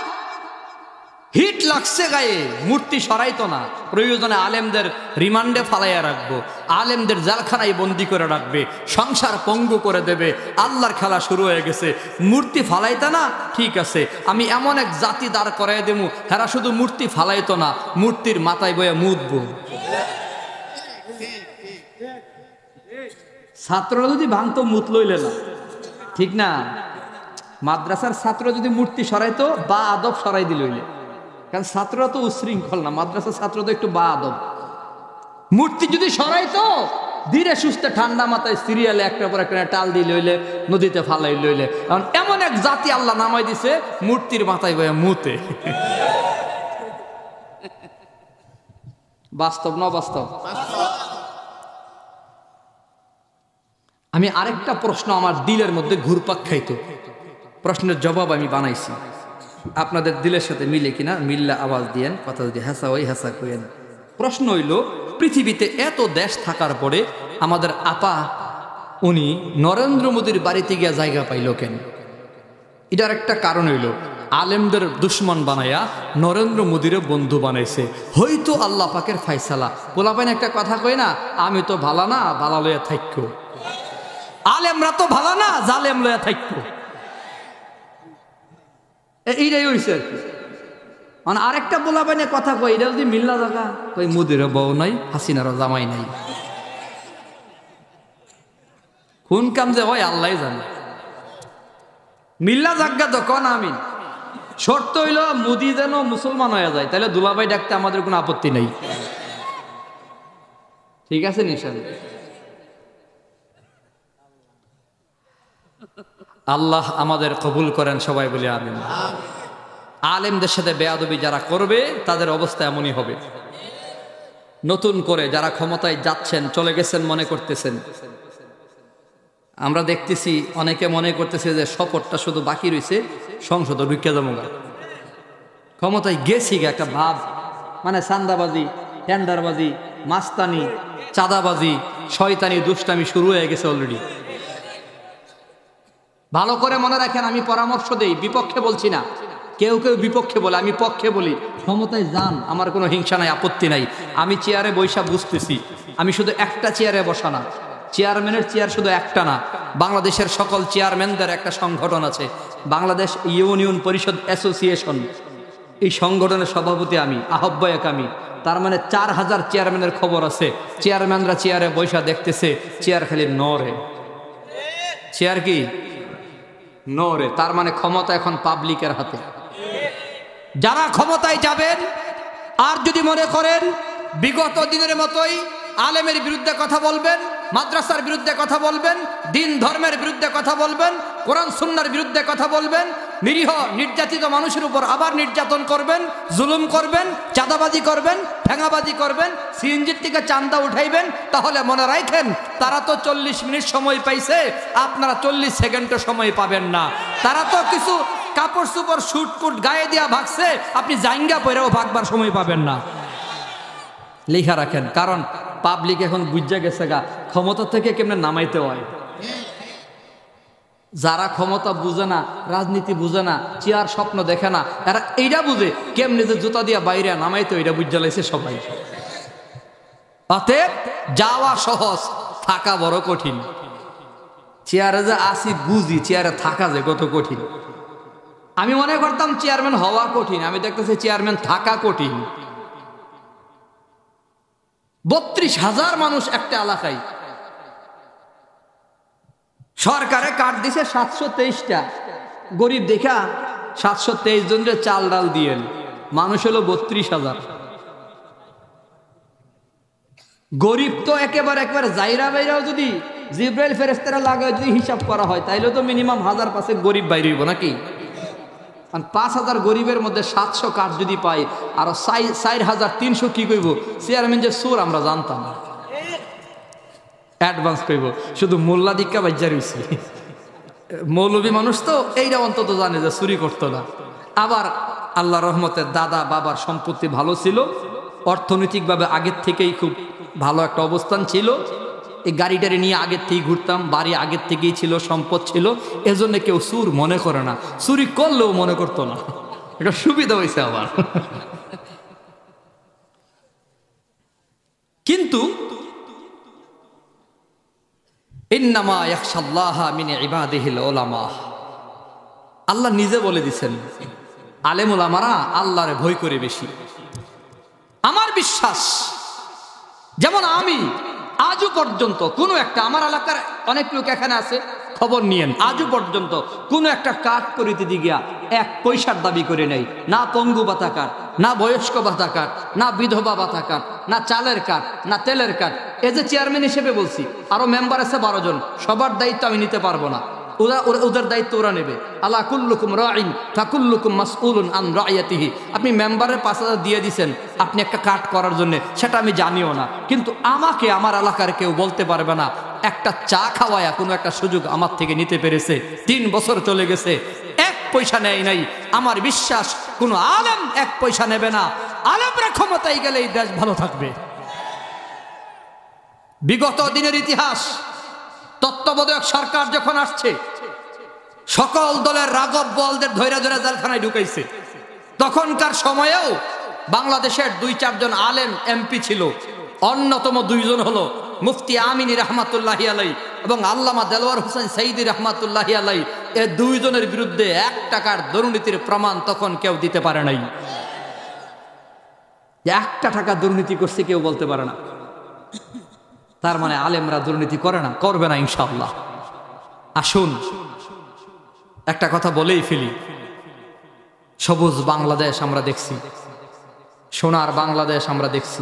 হিট লাগছে গায়ে, মূর্তি সরাইতো না। প্রয়োজনে আলেমদের রিমান্ডে ফালাইয়া রাখবো, আলেমদের জেলখানায় বন্দি করে রাখবে, সংসার পঙ্গু করে দেবে। আল্লাহর খেলা শুরু হয়ে গেছে। মূর্তি ফালাইতা না, ঠিক আছে, আমি এমন এক জাতি দাঁড় করাই দেবো, হেরা শুধু মূর্তি ফালাইতো না, মূর্তির মাথায় বয়ে মুদবো। ছাত্ররা যদি ভাঙতো, মুত লইলে না, ঠিক না? মাদ্রাসার ছাত্র যদি মূর্তি সরাইতো, বা আদব সরাই দিল, কারণ ছাত্ররা তো উশৃঙ্খল না, মাদ্রাসার ছাত্র তো একটু বা আদব। মূর্তি যদি সরাইতো, ধীরে সুস্থে ঠান্ডা মাথায় সিরিয়ালে একটা পর একটা টাল দিয়ে লইলে, নদীতে ফালাই লইলে। কারণ এমন এক জাতি আল্লাহ নামাই দিছে, মূর্তির মাথায় বয়ে মুতে। বাস্তব না বাস্তব? আমি আরেকটা প্রশ্ন আমার দিলের মধ্যে ঘুরপাক খাইতো, প্রশ্নের জবাব আমি বানাইছি, আপনাদের দিলের সাথে মিলে কিনা, মিললে আওয়াজ দিয়েন, কথা যদি হাসা ওই হাসা কইেন। প্রশ্ন হইল, পৃথিবীতে এত দেশ থাকার পরে আমাদের আপা উনি নরেন্দ্র মোদীর বাড়িতে গিয়া জায়গা পাইল কেন? এটার একটা কারণ হইল, আলেমদের দুশ্মন বানাইয়া নরেন্দ্র মোদীর বন্ধু বানাইছে। হয়তো আল্লাহ পাকের ফাইসালা। পোলাপাইন একটা কথা কই না, আমি তো ভালা না, ভালা লইয়া থাইকো। আলেমরা তো ভালা না, জালেম লইয়া থাইকো। এইটাই হইছে আর কি। মানে আরেকটা পোলাপাইনে কথা কই, এটা যদি মিল্লা জায়গা কই, মোদীর বউ নাই, হাসিনারও জামাই নাই। কোন কাম যে হয় আল্লাহ জানে। মিল্লা জাগা তো কন আমি। শর্ত হইল মোদি যেন মুসলমান হয়ে যায়, তাহলে দুলাভাই ডাকতে আমাদের কোনো আপত্তি নেই, ঠিক আছে নিশান? আল্লাহ আমাদের কবুল করেন, সবাই বলে আমিন। আলেমদের সাথে বেয়াদবি যারা করবে তাদের অবস্থা এমনই হবে। নতুন করে যারা ক্ষমতায় যাচ্ছেন, চলে গেছেন মনে করতেছেন, আমরা দেখতেছি অনেকে মনে করতেছে যে শপথটা শুধু বাকি রয়েছে, সংসদ ঢুকে যাবো। ক্ষমতায় গেছি একটা ভাব, মানে চান্দাবাজি, টেন্ডারবাজি, মাস্তানি, চাঁদাবাজি, শয়তানি, দুষ্টামি শুরু হয়ে গেছে অলরেডি। ভালো করে মনে রাখেন, আমি পরামর্শ দেই, বিপক্ষে বলছি না। কেউ কেউ বিপক্ষে বলে, আমি পক্ষে বলি, ক্ষমতায় যান, আমার কোনো হিংসা নাই, আপত্তি নাই। আমি চেয়ারে বৈশা বুঝতেছি, আমি শুধু একটা চেয়ারে বসা না, চেয়ারম্যানের চেয়ার শুধু একটা না, বাংলাদেশের সকল চেয়ারম্যানদের একটা সংগঠন আছে, বাংলাদেশ ইউনিয়ন পরিষদ অ্যাসোসিয়েশন। এই সংগঠনের সভাপতি আমি, আহ্বায়ক আমি। তার মানে 4000 চেয়ারম্যানের খবর আছে। চেয়ারম্যানরা চেয়ারে বৈশা দেখতেছে, চেয়ার খালি নড়ে। চেয়ার কি নড়ে? তার মানে ক্ষমতা এখন পাবলিকের হাতে। যারা ক্ষমতায় যাবেন, আর যদি মনে করেন বিগত দিনের মতোই আলেমের বিরুদ্ধে কথা বলবেন, মাদ্রাসার বিরুদ্ধে কথা বলবেন, দিন ধর্মের বিরুদ্ধে কথা বলবেন, কোরআন সুন্নাহর বিরুদ্ধে কথা বলবেন, নিরীহ নির্যাতিত মানুষের উপর আবার নির্যাতন করবেন, জুলুম করবেন, চাঁদাবাজি করবেন, ঠেঙাবাজি করবেন, সিএনজির থেকে চান্দা উঠাইবেন, তাহলে মনে রাখেন তারা তো 40 মিনিট সময় পাইছে, আপনারা 40 সেকেন্ডও সময় পাবেন না। তারা তো কিছু কাপড় চোপড় শুটকুট গায়ে দিয়া ভাগছে, আপনি জাইঙ্গা পরেও ভাগবার সময় পাবেন না। লেখা রাখেন, কারণ পাবলিক এখন বুঝা গেছে গা ক্ষমতা থেকে কেমনে নামাইতে হয়। যারা ক্ষমতা বুঝে না, রাজনীতি বুঝে না, চেয়ার স্বপ্ন দেখে না, এরা এইটা বুঝে কেমনে যে জুতা দিয়া বাইরে নামাইতে, ওইটা বুঝা লাইছে সবাই। অতএব যাওয়া সহজ, থাকা বড় কঠিন। চেয়ারে যে আসি বুঝি, চেয়ারে থাকা যে কত কঠিন। আমি মনে করতাম চেয়ারম্যান হওয়া কঠিন, আমি দেখতেছি চেয়ারম্যান থাকা কঠিন। 32,000 মানুষ একটা এলাকায়, সরকারে কার্ড দিছে 723টা, গরিব দেখা 723 জনের চাল ডাল দিয়েন, মানুষ হলো 32,000। গরিব তো একেবারে জাইরা বাইরাও যদি জিব্রাইল ফেরেশতারা লাগায় যদি হিসাব করা হয়, তাইলে তো মিনিমাম 1000 গরিব বাইরে হইব নাকি? 5000 গরিবের মধ্যে 700 কার্ড যদি পাই, আরো 4300 কি কইব? চেয়ারম্যান যে সুর আমরা জানতাম, অ্যাডভান্স কইব। শুধু মোল্লা দিক্কা বাজ্জা রইছে, মৌলবী মানুষ তো এইটা অন্তত জানে যে চুরি করতো না। আবার আল্লাহ রহমতের দাদা বাবার সম্পত্তি ভালো ছিল, অর্থনৈতিকভাবে আগের থেকেই খুব ভালো একটা অবস্থান ছিল, এই গাড়িটারি নিয়ে আগের থেকেই ঘুরতাম, বাড়ি আগের থেকেই ছিল, সম্পদ ছিল, এজন্য কেউ চুর মনে করে না, চুরি করলেও মনে করতো না। এটা সুবিধা হয়েছে আবার। কিন্তু ইন্নামা ইয়াখশাল্লাহা মিন ইবাদিহিল উলামা, আল্লাহ নিজে বলে দিছেন আলেম উলামারা আল্লাহরে ভয় করে বেশি। আমার বিশ্বাস, যেমন আমি আজও পর্যন্ত কোনো একটা, আমার এলাকার অনেক লোক এখানে আছে, খবর নিয়েন, আজও পর্যন্ত কোনো একটা কার্ড করিতে দিগিয়া 1 পয়সার দাবি করে নেই। না পঙ্গু ভাতা কার্ড, না বয়স্ক ভাতা কার্ড, না বিধবা ভাতা কার্ড, না চালের কার্ড, না তেলের কার্ড। এই যে চেয়ারম্যান হিসেবে বলছি, আরো মেম্বার আছে 12 জন, সবার দায়িত্ব আমি নিতে পারবো না, ওদের দায়িত্ব ওরা নেবে। আলা কুল্লুকুম রাইন ফাকুল্লুকুম মাসউলুন আন রাইয়াতিহি। আপনি মেম্বারের 5000 দিয়ে দিছেন আপনি একটা কাট করার জন্য, সেটা আমি জানিও না, কিন্তু আমাকে আমার এলাকার কেউ বলতে পারবে না একটা চা খাওয়ায়া কোনো একটা সুযোগ আমার থেকে নিতে পেরেছে। 3 বছর চলে গেছে, 1 পয়সা নেয় নাই। আমার বিশ্বাস কোনো আলেম 1 পয়সা নেবে না। আলেমরা ক্ষমতায় গেলে এই দেশ ভালো থাকবে। বিগত দিনের ইতিহাস, তত্ত্বাবধায়ক সরকার যখন আসছে, সকল দলের রাজব বলদের ধৈর্য ধরে জেলখানায় ঢুকাইছে। তখনকার সময়েও বাংলাদেশের 2-4 জন আলেম এমপি ছিল, অন্যতম 2 জন হলো মুফতি আমিনী রহমাতুল্লাহি আলাই এবং আল্লামা দেলোয়ার হোসেন সাইদি রহমাতুল্লাহি আলাই। এই 2 জনের বিরুদ্ধে 1 টাকার দুর্নীতির প্রমাণ তখন কেউ দিতে পারে নাই। 1 টাকা দুর্নীতি করছে কেউ বলতে পারে না। তার মানে আলেমরা দুর্নীতি করে না, করবে না ইনশাআল্লাহ। আসুন একটা কথা বলেই ফেলি, সবুজ বাংলাদেশ আমরা দেখছি, সোনার বাংলাদেশ আমরা দেখছি,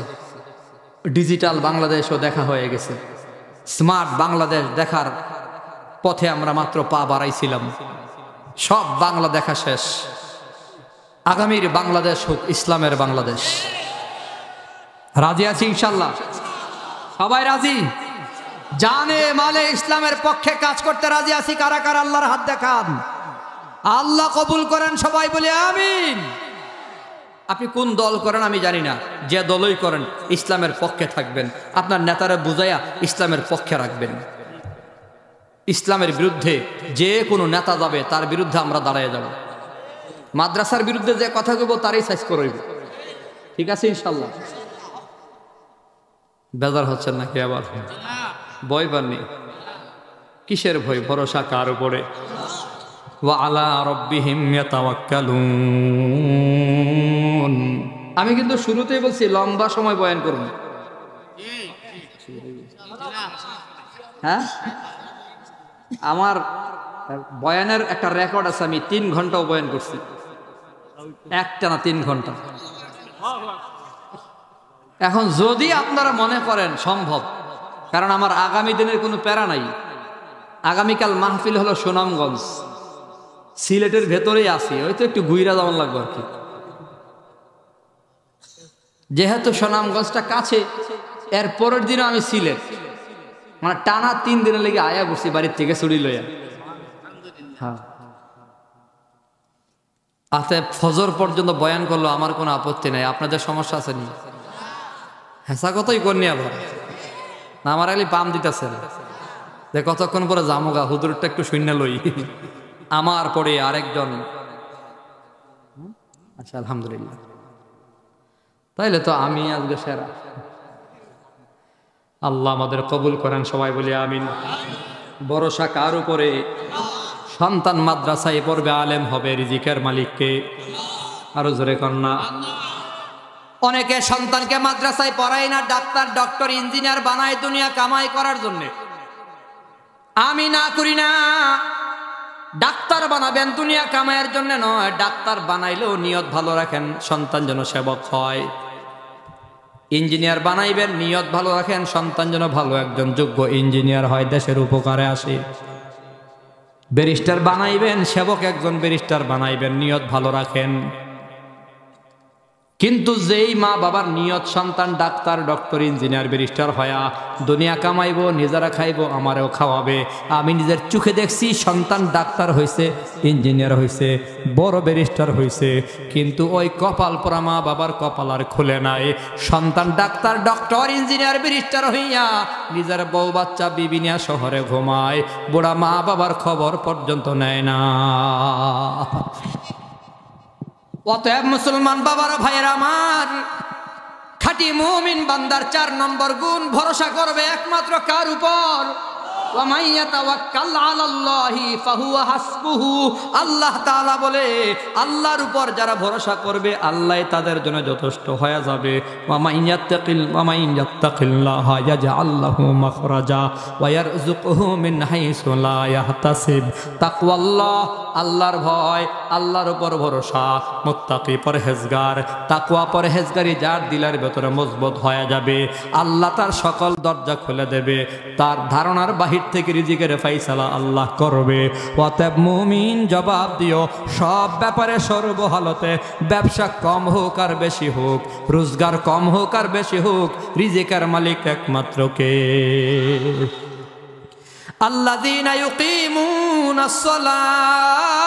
ডিজিটাল বাংলাদেশও দেখা হয়ে গেছে, স্মার্ট বাংলাদেশ দেখার পথে আমরা মাত্র পা বাড়াইছিলাম। সব বাংলা দেখা শেষ। আগামীর বাংলাদেশ হোক ইসলামের বাংলাদেশ। রাজি আছি ইনশাআল্লাহ? সবাই রাজি? জানে মালে ইসলামের পক্ষে কাজ করতে রাজি আছি কারা কারা? আল্লাহর হাত দেখান। আল্লাহ কবুল করেন, সবাই বলে আমিন। আপনি কোন দল করেন আমি জানি না, যে দলই করেন ইসলামের পক্ষে থাকবেন, আপনার নেতারা বুঝাইয়া ইসলামের পক্ষে রাখবেন। ইসলামের বিরুদ্ধে যে কোনো নেতা যাবে তার বিরুদ্ধে আমরা দাঁড়িয়ে যাব। মাদ্রাসার বিরুদ্ধে যে কথা কইব তারই সাইজ করইব, ঠিক আছে ইনশাল্লাহ? বেজার হচ্ছেন নাকি আবার? ভয় পাননি? কিসের ভয়? ভরসা কার উপরে? ওয়া আলা রাব্বিহিম ইয়াতাওয়াক্কালুন। আমি কিন্তু শুরুতেই বলছি লম্বা সময় বয়ান করব। হ্যাঁ, আমার বয়ানের একটা রেকর্ড আছে, আমি 3 ঘন্টাও বয়ান করছি, একটানা 3 ঘন্টা। এখন যদি আপনারা মনে করেন সম্ভব, কারণ আমার আগামী দিনের কোনো প্যারা নাই, আগামীকাল মাহফিল হলো সুনামগঞ্জ, সিলেটের ভেতরেই আছি, হয়তো একটু ঘুইরা যাওয়ান লাগবে আর কি। যেহেতু সুনামগঞ্জটা কাছে, এর পরের দিনও আমি সিলেট, মানে টানা 3 দিনের লেগে আয়া বসছি বাড়ির থেকে ছুটি লইয়া। হ্যাঁ, আতে ফজর পর্যন্ত বয়ান করলো, আমার কোনো আপত্তি নাই। আপনাদের সমস্যা আছে নি? হেসা কতই করনি আবার না, আমার আগে পাম দিতেছেন যে কতক্ষণ পরে জামুগা, হুজুরটা একটু শূন্য লই, আমার পরে আরেকজন। আচ্ছা, আলহামদুলিল্লাহ, তাইলে তো আমি আজকে সেরা। আল্লাহ আমাদের কবুল করেন, সবাই বলি আমিন। ভরসা কার উপরে? সন্তান মাদ্রাসায় পড়বে, আলেম হবে, রিজিকের মালিককে। আরো জোরে কন্যা। অনেকে সন্তানকে মাদ্রাসায় পড়ায় না, ডাক্তার, ডক্টর, ইঞ্জিনিয়ার বানায় দুনিয়া কামাই করার জন্য। আমি না করি না, ডাক্তার বানাবেন দুনিয়া কামাইয়ের জন্য নয়। ডাক্তার বানাইলেও নিয়ত ভালো রাখেন, সন্তান যেন সেবক হয়। ইঞ্জিনিয়ার বানাইবেন, নিয়ত ভালো রাখেন, সন্তান যেন ভালো একজন যোগ্য ইঞ্জিনিয়ার হয়, দেশের উপকারে আসে। ব্যারিস্টার বানাইবেন, সেবক একজন ব্যারিস্টার বানাইবেন, নিয়ত ভালো রাখেন। কিন্তু যেই মা বাবার নিয়ত সন্তান ডাক্তার, ডক্টর, ইঞ্জিনিয়ার, ব্যারিস্টার হয়া দুনিয়া কামাইবো, নিজেরা খাইবো, আমারও খাওয়াবে। আমি নিজের চোখে দেখছি সন্তান ডাক্তার হয়েছে, ইঞ্জিনিয়ার হয়েছে, বড় ব্যারিস্টার হয়েছে, কিন্তু ওই কপাল পরা মা বাবার কপাল আর খুলে নাই। সন্তান ডাক্তার, ডক্টর, ইঞ্জিনিয়ার, ব্যারিস্টার হইয়া নিজের বউ বাচ্চা বিবি নিয়া শহরে ঘুমায়, বুড়া মা বাবার খবর পর্যন্ত নেয় না। অতএব মুসলমান বাবার ভাইয়ের আমার, খাঁটি মুমিন বান্দার 4 নম্বর গুণ, ভরসা করবে একমাত্র কার উপর? ওয়া ইয়াতাওয়াক্কাল আলাল্লাহি ফাহুয়া হাসবুহু। আল্লাহ তাআলা বলে, আল্লাহর উপর যারা ভরসা করবে আল্লাহ তাদের জন্য যথেষ্ট হয়ে যাবে। ওয়া ইয়াত্তাকিল্লাহা ইয়াজআল লাহু মাখরাজা ওয়া ইয়ারযুকহু মিন হাইসু লা ইয়াহতাসিব। তাকওয়াল্লাহ, আল্লাহর ভয়, আল্লাহর উপর ভরসা, মুত্তাকি পরহেজগার, তাকওয়া পরহেজগারি যার দিলের ভেতরে মজবুত হয়ে যাবে, আল্লাহ তার সকল দরজা খুলে দেবে, তার ধারণার বাহির থেকে রিজিকের ফাইসালা আল্লাহ করবে। অতএব মুমিন জবাব দিও, সব ব্যাপারে সর্বহালতে, ব্যবসা কম হোক আর বেশি হোক, রোজগার কম হোক আর বেশি হোক, রিজিকের মালিক একমাত্র কে? আল্লাযীনা ইউকিমুনাস সালাহ।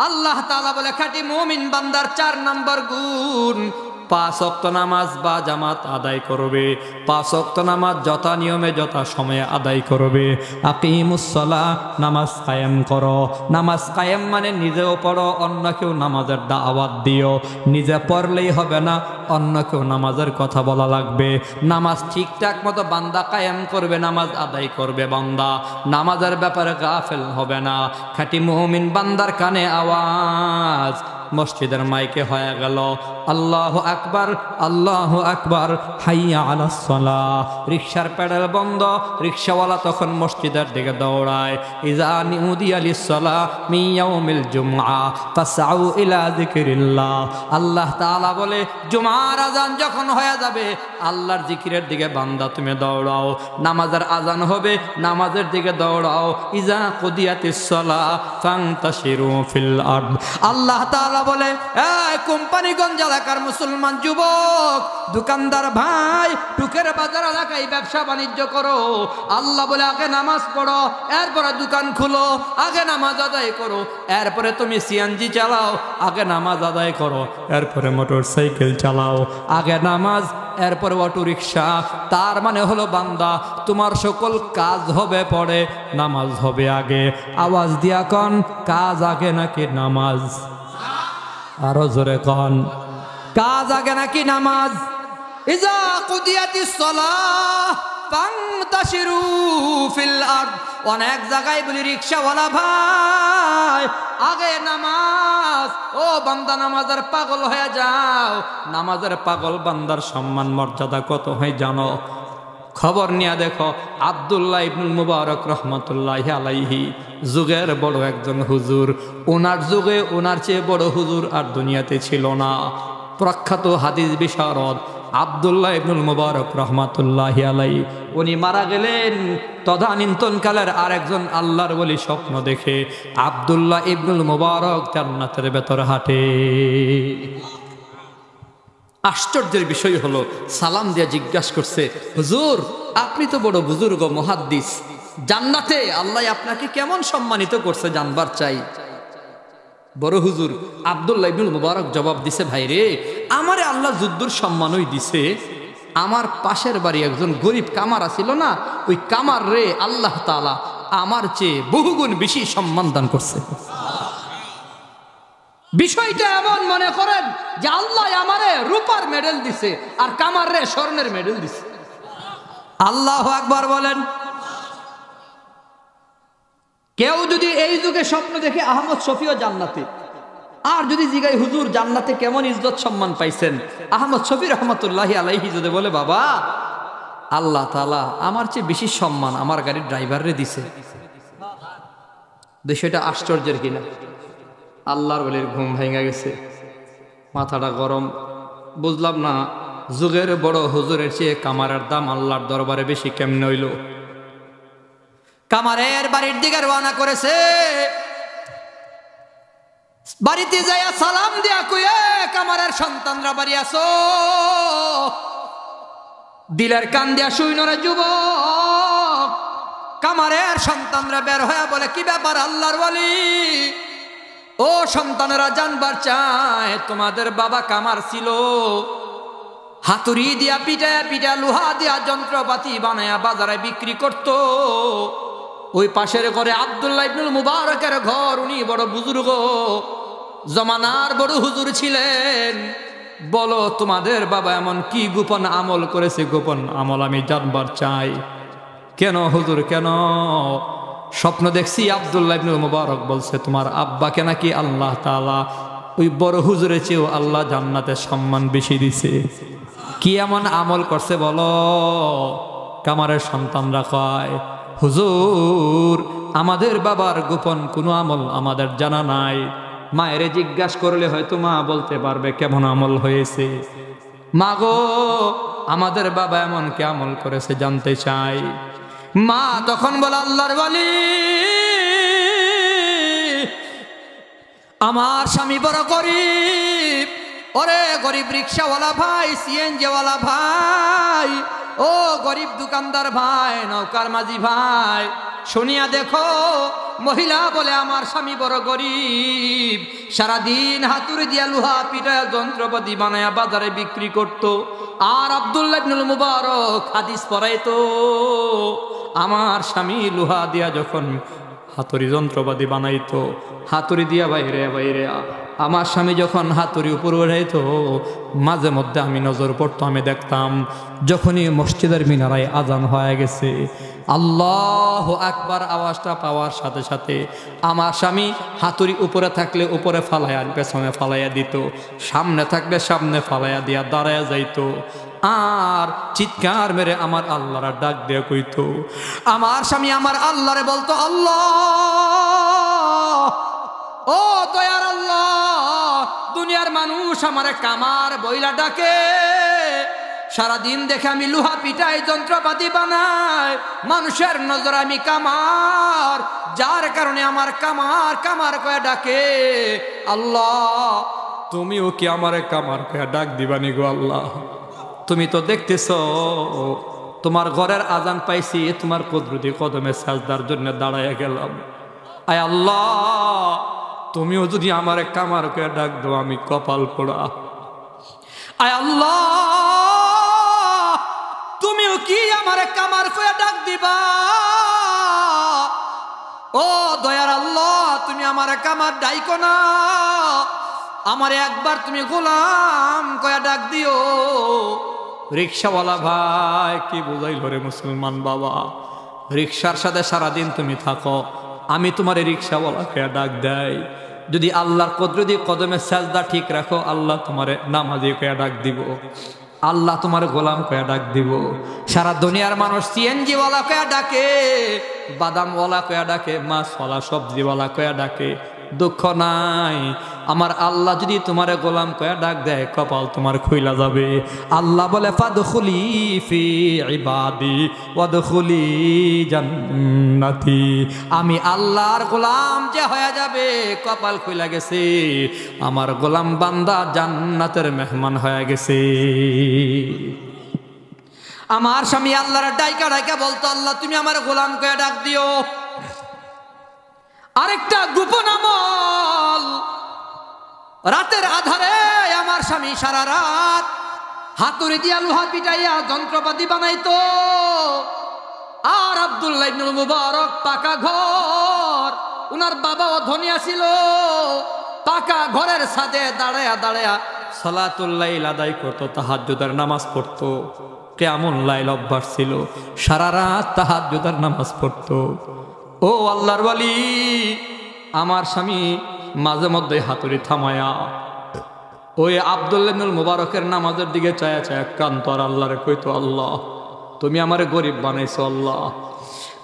আল্লাহ তাআলা বলে খাঁটি মুমিন বান্দার 4 নম্বর গুণ, 5 ওয়াক্ত নামাজ বা জামাত আদায় করবে, 5 ওয়াক্ত নামাজ যথা নিয়মে যথা সময়ে আদায় করবে। আকিমুস সালাহ, নামাজ কায়েম করো। নামাজ কায়েম মানে নিজেও পড়ো, অন্য কেউ নামাজের দাওয়াত দিও। নিজে পড়লেই হবে না, অন্য কেউ নামাজের কথা বলা লাগবে। নামাজ ঠিকঠাক মতো বান্দা কায়েম করবে, নামাজ আদায় করবে বান্দা, নামাজের ব্যাপারে গাফেল হবে না। খাঁটি মুমিন বান্দার কানে আওয়াজ, মসজিদের মাইকে হয়ে গেল আল্লাহু আকবার, আল্লাহু আকবার, হাইয়া আলাস সালাহ। রিকশার প্যাডেল বন্ধ, রিকশাওয়ালা তখন মসজিদের দিকে দৌড়ায়। ইজা নিউদিয়া লিস-সালাহ মিন ইয়াউমিল জুমআ ফাসআউ ইলা যিকরিল্লাহ। আল্লাহ তাআলা বলে, জুমার আজান যখন হয়ে যাবে আল্লাহর জিকিরের দিকে বান্দা তুমি দৌড়াও। নামাজের আজান হবে, নামাজের দিকে দৌড়াও। ইজা কুদিয়াতিস-সালাহ ফান্তাশিরু ফিল আরদ। আল্লাহ তাআলা বলে, এই কোম্পানিগঞ্জ এলাকার মুসলমান যুবক, দোকানদার ভাই, টুকের বাজার এলাকায় ব্যবসা বাণিজ্য করো। আল্লাহ বলে, আগে নামাজ পড়ো, এরপরে দোকান খুলো, আগে নামাজ আদায় করো। এরপরে তুমি সিএনজি চালাও, আগে নামাজ আদায় করো। এরপরে মোটর সাইকেল চালাও, আগে নামাজ, এরপরে অটো রিক্সা, তার মানে হলো বান্দা তোমার সকল কাজ হবে পরে, নামাজ হবে আগে। আওয়াজ দিয়া কন, কাজ আগে নাকি নামাজ? আরো জোরে কন, কাজ আগে নাকি নামাজ? ইজা কুদিয়াতিস সালাহ ফান্তাশিরু ফিল আরদ। অনেক জায়গায় বলি রিকশাওয়ালা ভাই আগে নামাজ, ও বান্দা নামাজের পাগল হয়ে যাও। নামাজের পাগল বান্দার সম্মান মর্যাদা কত হয় জানো? খবর নিয়ে দেখো, আব্দুল্লাহ ইবনুল মুবারক রহমতুল্লাহি আলাইহি যুগের বড় একজন হুজুর, ওনার যুগে ওনার চেয়ে বড় হুজুর আর দুনিয়াতে ছিল না। প্রখ্যাত হাদিস বিশারদ আব্দুল্লাহ ইবনুল মুবারক রহমাতুল্লাহি আলাইহি, উনি মারা গেলেন। তদানীন্তনকালের আরেকজন আল্লাহর ওলি স্বপ্ন দেখে আব্দুল্লাহ ইবনুল মুবারক জান্নাতের ভেতর হাঁটে। আশ্চর্যের বিষয় হলো, সালাম দিয়া জিজ্ঞাসা করছে, হুজুর আপনি তো বড় বুজুর্গ মুহাদ্দিস, জান্নাতে আল্লাহ আপনাকে কেমন সম্মানিত করছে জানবার চাই। বড় হুজুর আব্দুল্লাহ ইবনুল মুবারক জবাব দিছে, ভাই রে, আমারে আল্লাহ যুদ্ধর সম্মানই দিছে। আমার পাশের বাড়ি একজন গরিব কামার ছিল না, ওই কামার রে আল্লাহ তাআলা আমার চেয়ে বহুগুণ বেশি সম্মান দান করছে। বিষয়টা এমন মনে করেন যে আল্লাহ আমারে রূপার মেডেল দিছে আর কামার রে স্বর্ণের মেডেল দিছে। আল্লাহু আকবার বলেন। কেউ যদি এই যুগে স্বপ্ন দেখে আহমদ শফিও জান্নাতে, আর যদি জিগাই হুজুর জান্নাতে কেমন ইজ্জত সম্মান পাইছেন, আহমদ শফি রহমতুল্লাহি আলাইহি যদি বলে, বাবা আল্লাহ তাআলা আমার চেয়ে বেশি সম্মান আমার গাড়ির ড্রাইভাররে দিছে। বিষয়টা আশ্চর্যের কিনা? আল্লাহর ওলির ঘুম ভেঙে গেছে, মাথাটা গরম। বুঝলাম না, যুগের বড় হুজুরের চেয়ে কামারের দাম আল্লাহর দরবারে বেশি কেমনে হইল? কামারের বাড়ির দিকে রওনা করেছে। বাড়িতে যাইয়া সালাম দিয়া কইয়ে, কামারের সন্তানরা বাড়ি আসো। দিলের কান দিয়া শুইন রে যুবক। কামারের সন্তানরা বের হয়ে বলে, কি ব্যাপার আল্লাহর ওলি? ও সন্তানেরা জানবার চায়, তোমাদের বাবা কামার ছিল, হাতুড়ি দিয়া পিটায়া পিটা লোহা দিয়া যন্ত্রপাতি বানায়া বাজারে বিক্রি করত। ওই পাশের ঘরে আব্দুল্লাহ ইবনুল মুবারকের ঘর, উনি বড় বুজুর্গ, জমানার বড় হুজুর ছিলেন। বলো তোমাদের বাবা এমন কি গোপন আমল করেছে? গোপন আমল আমি জানবার চাই। কেন হুজুর কেন? স্বপ্ন দেখছি আব্দুল্লাহ ইবনুল মুবারক বলছে, তোমার আব্বাকে নাকি আল্লাহ তাআলা ওই বড় হুজুরের চেয়েও আল্লাহ জান্নাতে সম্মান বেশি দিছে। কি এমন আমল করছে বলো? কামারের সন্তানরা কয়, হুজুর আমাদের বাবার গোপন কোনো আমল আমাদের জানা নাই। মায়েরে জিজ্ঞাসা করলে হয়তো মা বলতে পারবে কেমন আমল হয়েছে। মা গো, আমাদের বাবা এমন কি আমল করেছে জানতে চাই। মা তখন বলে, আল্লাহর ওলি, আমার স্বামী বড় গরিব। ওরে গরিব রিক্সাওয়ালা ভাই, সিএনজিওয়ালা ভাই, ও গরিব দোকানদার ভাই, নৌকার মাঝি ভাই, শুনিয়া দেখো, মহিলা বলে আমার স্বামী বড় গরিব, সারাদিন হাতুড়ি দিয়া লোহা পিটায়া যন্ত্রপাতি বানায়া বাজারে বিক্রি করত। আর আব্দুল্লাহ ইবনুল মুবারক হাদিস পড়াইতো। আমার স্বামী লোহা দিয়া যখন হাতুড়ি যন্ত্রপাতি বানাইতো, হাতুড়ি দিয়া বাইরে বাইরে আমার স্বামী যখন হাতুড়ি উপর উঠাইতো, মাঝে মধ্যে আমি নজর পড়তো, আমি দেখতাম যখনই মসজিদের মিনারায় আজান হয়ে গেছে, আল্লাহু আকবার আওয়াজটা পাওয়ার সাথে সাথে আমার স্বামী হাতুড়ি উপরে থাকলে উপরে ফালাইয়া, পেছনে ফালাইয়া দিত, সামনে থাকলে সামনে ফালাইয়া দিয়া দাঁড়ায়া যাইতো। আর চিৎকার মেরে আমার আল্লাহর ডাক দিয়ে কইতো। আমার স্বামী আমার আল্লাহরে বলতো, আল্লাহ, ও দয়ার আল্লাহ, দুনিয়ার মানুষ আমারে কামার বইলা ডাকে, সারাদিন দেখে আমি লোহা পিটাই যন্ত্রপাতি বানাই, মানুষের নজর আমি কামার, যার কারণে আমার কামার কামার কয়ে ডাকে। আল্লাহ, তুমিও কি আমারে কামার কয়ে ডাক দিবানি গো আল্লাহ? তুমি তো দেখতেছ তোমার ঘরের আজান পাইছি, তোমার কুদরতি কদমে সাজদার জন্য দাঁড়াইয়া গেলাম। আয় আল্লাহ, তুমিও যদি আমারে কামার কয়ে ডাক দাও, আমি কপাল পোড়া। আয় আল্লাহ, কি আমারে কামার কইয়া ডাক দিবা? ও দয়ার আল্লাহ, তুমি আমারে কামার ডাইকো না, আমারে একবার তুমি গোলাম কয়া ডাক দিও। রিক্সাওয়ালা ভাই কি বুঝাইল রে মুসলমান বাবা, রিক্সার সাথে সারাদিন তুমি থাকো, আমি তোমার রিক্সাওয়ালা কয়া ডাক দেয়। যদি আল্লাহর কুদরতি কদমে সাজদা ঠিক রাখো, আল্লাহ তোমারে নামাজি কয়া ডাক দিব, আল্লাহ তোমার গোলাম কয়া ডাক দিব। সারা দুনিয়ার মানুষ সিএনজিওয়ালা কয়া ডাকে, বাদামওয়ালা কয়া ডাকে, মাছওয়ালা সবজিওয়ালা কয়া ডাকে, দুঃখ নাই। আমার আল্লাহ যদি তোমারে গোলাম কয়া ডাক দেয়, কপাল তোমার খুইলা যাবে। আল্লাহ বলে ফাদখুলি ফি ইবাদি ওয়াদখুলি জান্নাতি, আমি আল্লাহর গোলাম যে হয়ে যাবে, কপাল খুইলা গেছে, আমার গোলাম বান্দা জান্নাতের মেহমান হয়ে গেছে। আমার স্বামী আল্লাহর ডাইকা ডাইকা বলতো, আল্লাহ তুমি আমার গোলাম কয়া ডাক দিও। আরেকটা গোপন আমল, রাতের আধারে আমার স্বামী সারা রাত হাতুড়ি দিয়া লোহা পিটাইয়া যন্ত্রপাতি বানাইতো। আর আব্দুল্লাহ ইবনুল মুবারক পাকা ঘর, উনার বাবাও ধনিয়া ছিল, পাকা ঘরের ছাদে দাঁড়ায়া দাঁড়ায়া সালাতুল লাইল আদায় করতো, তাহাজ্জুদের নামাজ পড়তো। কেমন লাইল অভ্যাস ছিল, সারা রাত তাহাজ্জুদের নামাজ পড়তো। ও আল্লাহর ওয়ালি, আমার স্বামী মাঝে মধ্যে হাতুড়ি থামায়া ওই আব্দুল্লাহ ইবনুল মুবারকের নামাজের দিকে চায়া চায়া কান্ত আর আল্লাহরে কইতো, আল্লাহ তুমি আমারে গরিব বানাইছো, আল্লাহ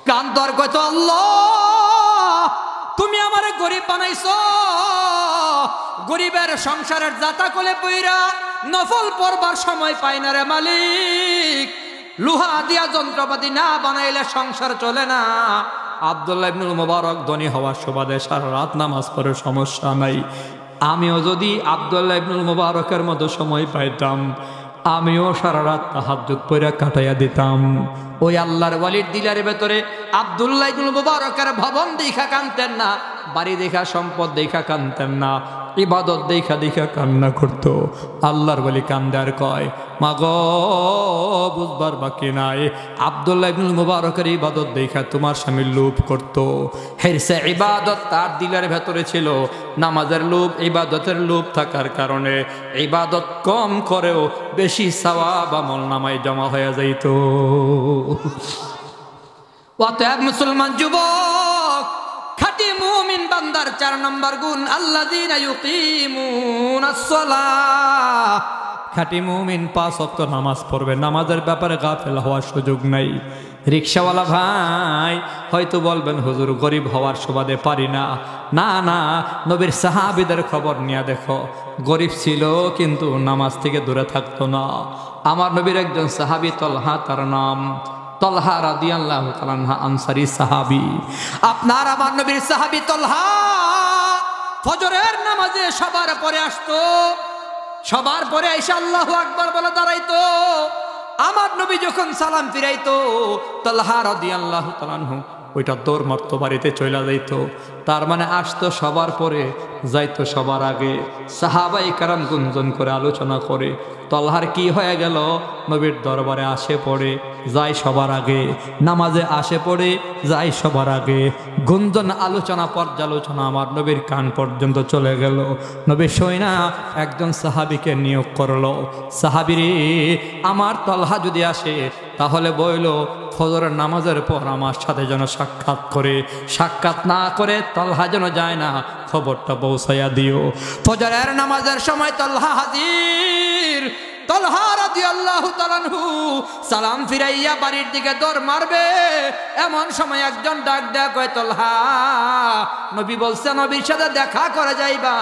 কান্ত আর কইতো, আল্লাহ তুমি আমারে গরিব বানাইছো, গরিবের সংসারের জাতা কোলে পইরা নফল পড়বার সময় পাই না রে মালিক, লোহা দিয়া যন্ত্রপাতি না বানাইলে সংসার চলে না। আব্দুল্লাহ ইবনুল মুবারক ধনী হওয়ার সুবাদে সারা রাত নামাজ পড়ে সমস্যা নাই, আমিও যদি আব্দুল্লাহ ইবনুল মুবারকের মতো সময় পাইতাম, আমিও সারা রাত তাহাজ্জুদ পড়ে কাটাইয়া দিতাম। ওই আল্লাহর ওয়ালির দিলের ভেতরে আব্দুল্লাহ ইবনুল মুবারকের ভবন দেখা কানতেন না, বাড়ি দেখা, সম্পদ দেখা কানতেন না, ইবাদত দেখা দেখা কান্না করতো। আল্লাহর ওয়ালি কান্দে আর কয়, মাগো বুঝবার বাকি নাই, আব্দুল্লাহ ইবনুল মুবারকের ইবাদত দেখা তোমার স্বামীর লোভ করতো। হেরসে ইবাদত তার দিলের ভেতরে ছিল, নামাজের লোভ, ইবাদতের লোভ থাকার কারণে ইবাদত কম করেও বেশি সওয়াব আমল নামায় জমা হয়ে যাইত। অতএব মুসলমান যুবক, খাঁটি মুমিন বান্দার 4 নম্বর গুণ, আল্লাযীনা ইউকিমুনাস সালাহ। খাঁটি মুমিন 5 ওয়াক্ত নামাজ পড়বে, নামাজের ব্যাপারে গাফেল হওয়ার সুযোগ নাই। রিকশাওয়ালা ভাই হয়তো বলবেন, হুজুর গরিব হওয়ার সুবাদে পারি না। না না, নবীর সাহাবীদের খবর নিয়ে দেখো, গরিব ছিল কিন্তু নামাজ থেকে দূরে থাকতো না। আমার নবীর একজন সাহাবী তলহা, তার নাম তলহা রাদিয়াল্লাহু তাআলা আনহু, আনসারী সাহাবী। আপনার আমার নবীর সাহাবী তলহা ফজরের নামাজে সবার পরে আসতো, সবার পরে এসে আল্লাহু আকবার বলে দাঁড়াইতো। আমার নবী যখন সালাম ফিরাইতো, তলহা রাদিয়াল্লাহু তাআলা আনহু ওইটা দৌড় মারতো, বাড়িতে চলে যাইতো। তার মানে আসতো সবার পরে, যাইতো সবার আগে। সাহাবাই কারাম গুঞ্জন করে আলোচনা করে, তলহার কি হয়ে গেল? নবীর দরবারে আসে পড়ে, যাই সবার আগে, নামাজে আসে পড়ে, যাই সবার আগে। গুঞ্জন, আলোচনা, পর্যালোচনা আমার নবীর কান পর্যন্ত চলে গেল। নবী সৈনা একজন সাহাবিকে নিয়োগ করলো, সাহাবিরে আমার তলহা যদি আসে তাহলে বইল ফজরের নামাজের পর আমার সাথে যেন সাক্ষাৎ করে, সাক্ষাৎ না করে তলহা যেন যায় না, খবরটা পৌঁছাইয়া দিও। ফজরের নামাজের সময় তলহা হাজির। তলহা রাদিয়াল্লাহু তাআলা আনহু সালাম ফিরাইয়া বাড়ির দিকে দৌড় মারবে, এমন সময় একজন ডাক দেয়া কয়, তলহা নবী বলছে নবীর সাথে দেখা করে যাইবা,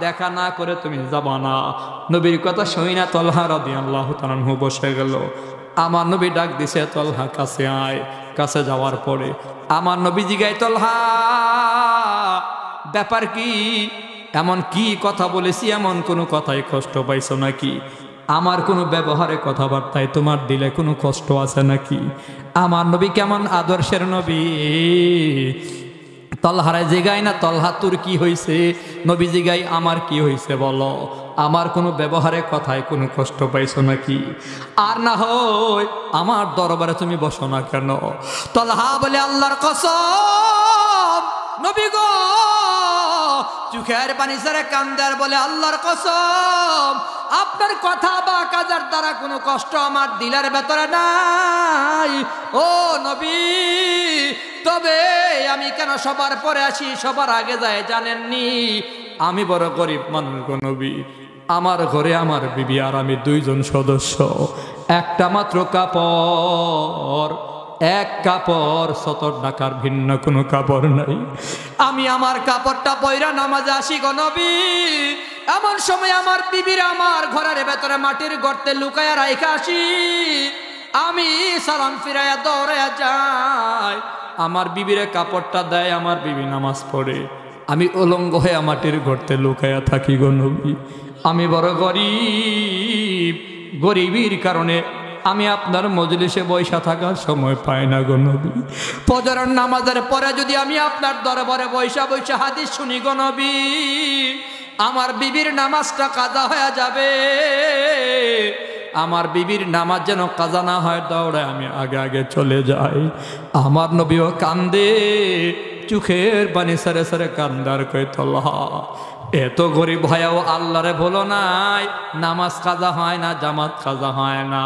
দেখা না করে তুমি যাবা না। নবীর কথা শুই না তলহা রাদিয়াল্লাহু তাআলা আনহু বসে গেল। আমার নবী ডাক দিছে, তলহা কাছে আয়। কাছে যাওয়ার পরে আমার নবী জিগায়, তলহা ব্যাপার কি? এমন কি কথা বলেছি, এমন কোনো কথায় কষ্ট পাইছো নাকি? আমার কোনো ব্যবহারে কথাবার্তায় তোমার দিলে কোনো কষ্ট আছে নাকি? আমার নবী কেমন আদর্শের নবী, তলহারে জিগাই না তলহা তোর কি হয়েছে, নবী জিগাই আমার কি হয়েছে বলো, আমার কোনো ব্যবহারে কথায় কোনো কষ্ট পাইছো নাকি, আর না হয় আমার দরবারে তুমি বসো না কেন। তলহা বলে আল্লাহর কসম নবী গো, চোখের পানি ছেড়ে কান্দার বলে আল্লাহর কসম আপনার কথা বা কাজের দ্বারা কোনো কষ্ট আমার দিলের ভেতরে নাই ও নবী, তবে আমি কেন সবার পরে আসি সবার আগে যায় জানেননি, আমি বড় গরিব মানুষ গো নবী, আমার ঘরে আমার বিবি আর আমি দুইজন সদস্য, একটা মাত্র কাপড়, এক কাপড় 70 টাকার ভিন্ন কোনো কাপড় নাই, আমি আমার কাপড়টা পয়রা নামাজে আসি গো নবী, এমন সময় আমার বিবির আমার ঘরের ভেতরে মাটির গর্তে লুকায়া রাইখা আসি, আমি সালাম ফিরাইয়া দৌড়াইয়া যাই, আমার বিবিরে কাপড়টা দেয়, আমার বিবি নামাজ পড়ে, আমি উলঙ্গ হয়ে মাটির গর্তে লুকায়া থাকি গো নবী, আমি বড় গরিব, গরিবের কারণে আমি আপনার মজলিসে বৈশা থাকার সময় পাই না গো নবী, ফজরের নামাজের পরে যদি আমি আপনার দরবারে বৈশা বৈশা হাদিস শুনি গো নবী, আমার বিবির নামাজটা কাজা হয়ে যাবে, আমার বিবির নামাজ যেন কাজা না হয় দৌড়ে আমি আগে আগে চলে যাই। আমার নবীও কান্দে, চোখের পানি সারে সারে কান্দার কই তলহা এত গরিব হয়েও আল্লাহরে বলো নাই নামাজ কাজা হয় না, জামাত কাজা হয় না,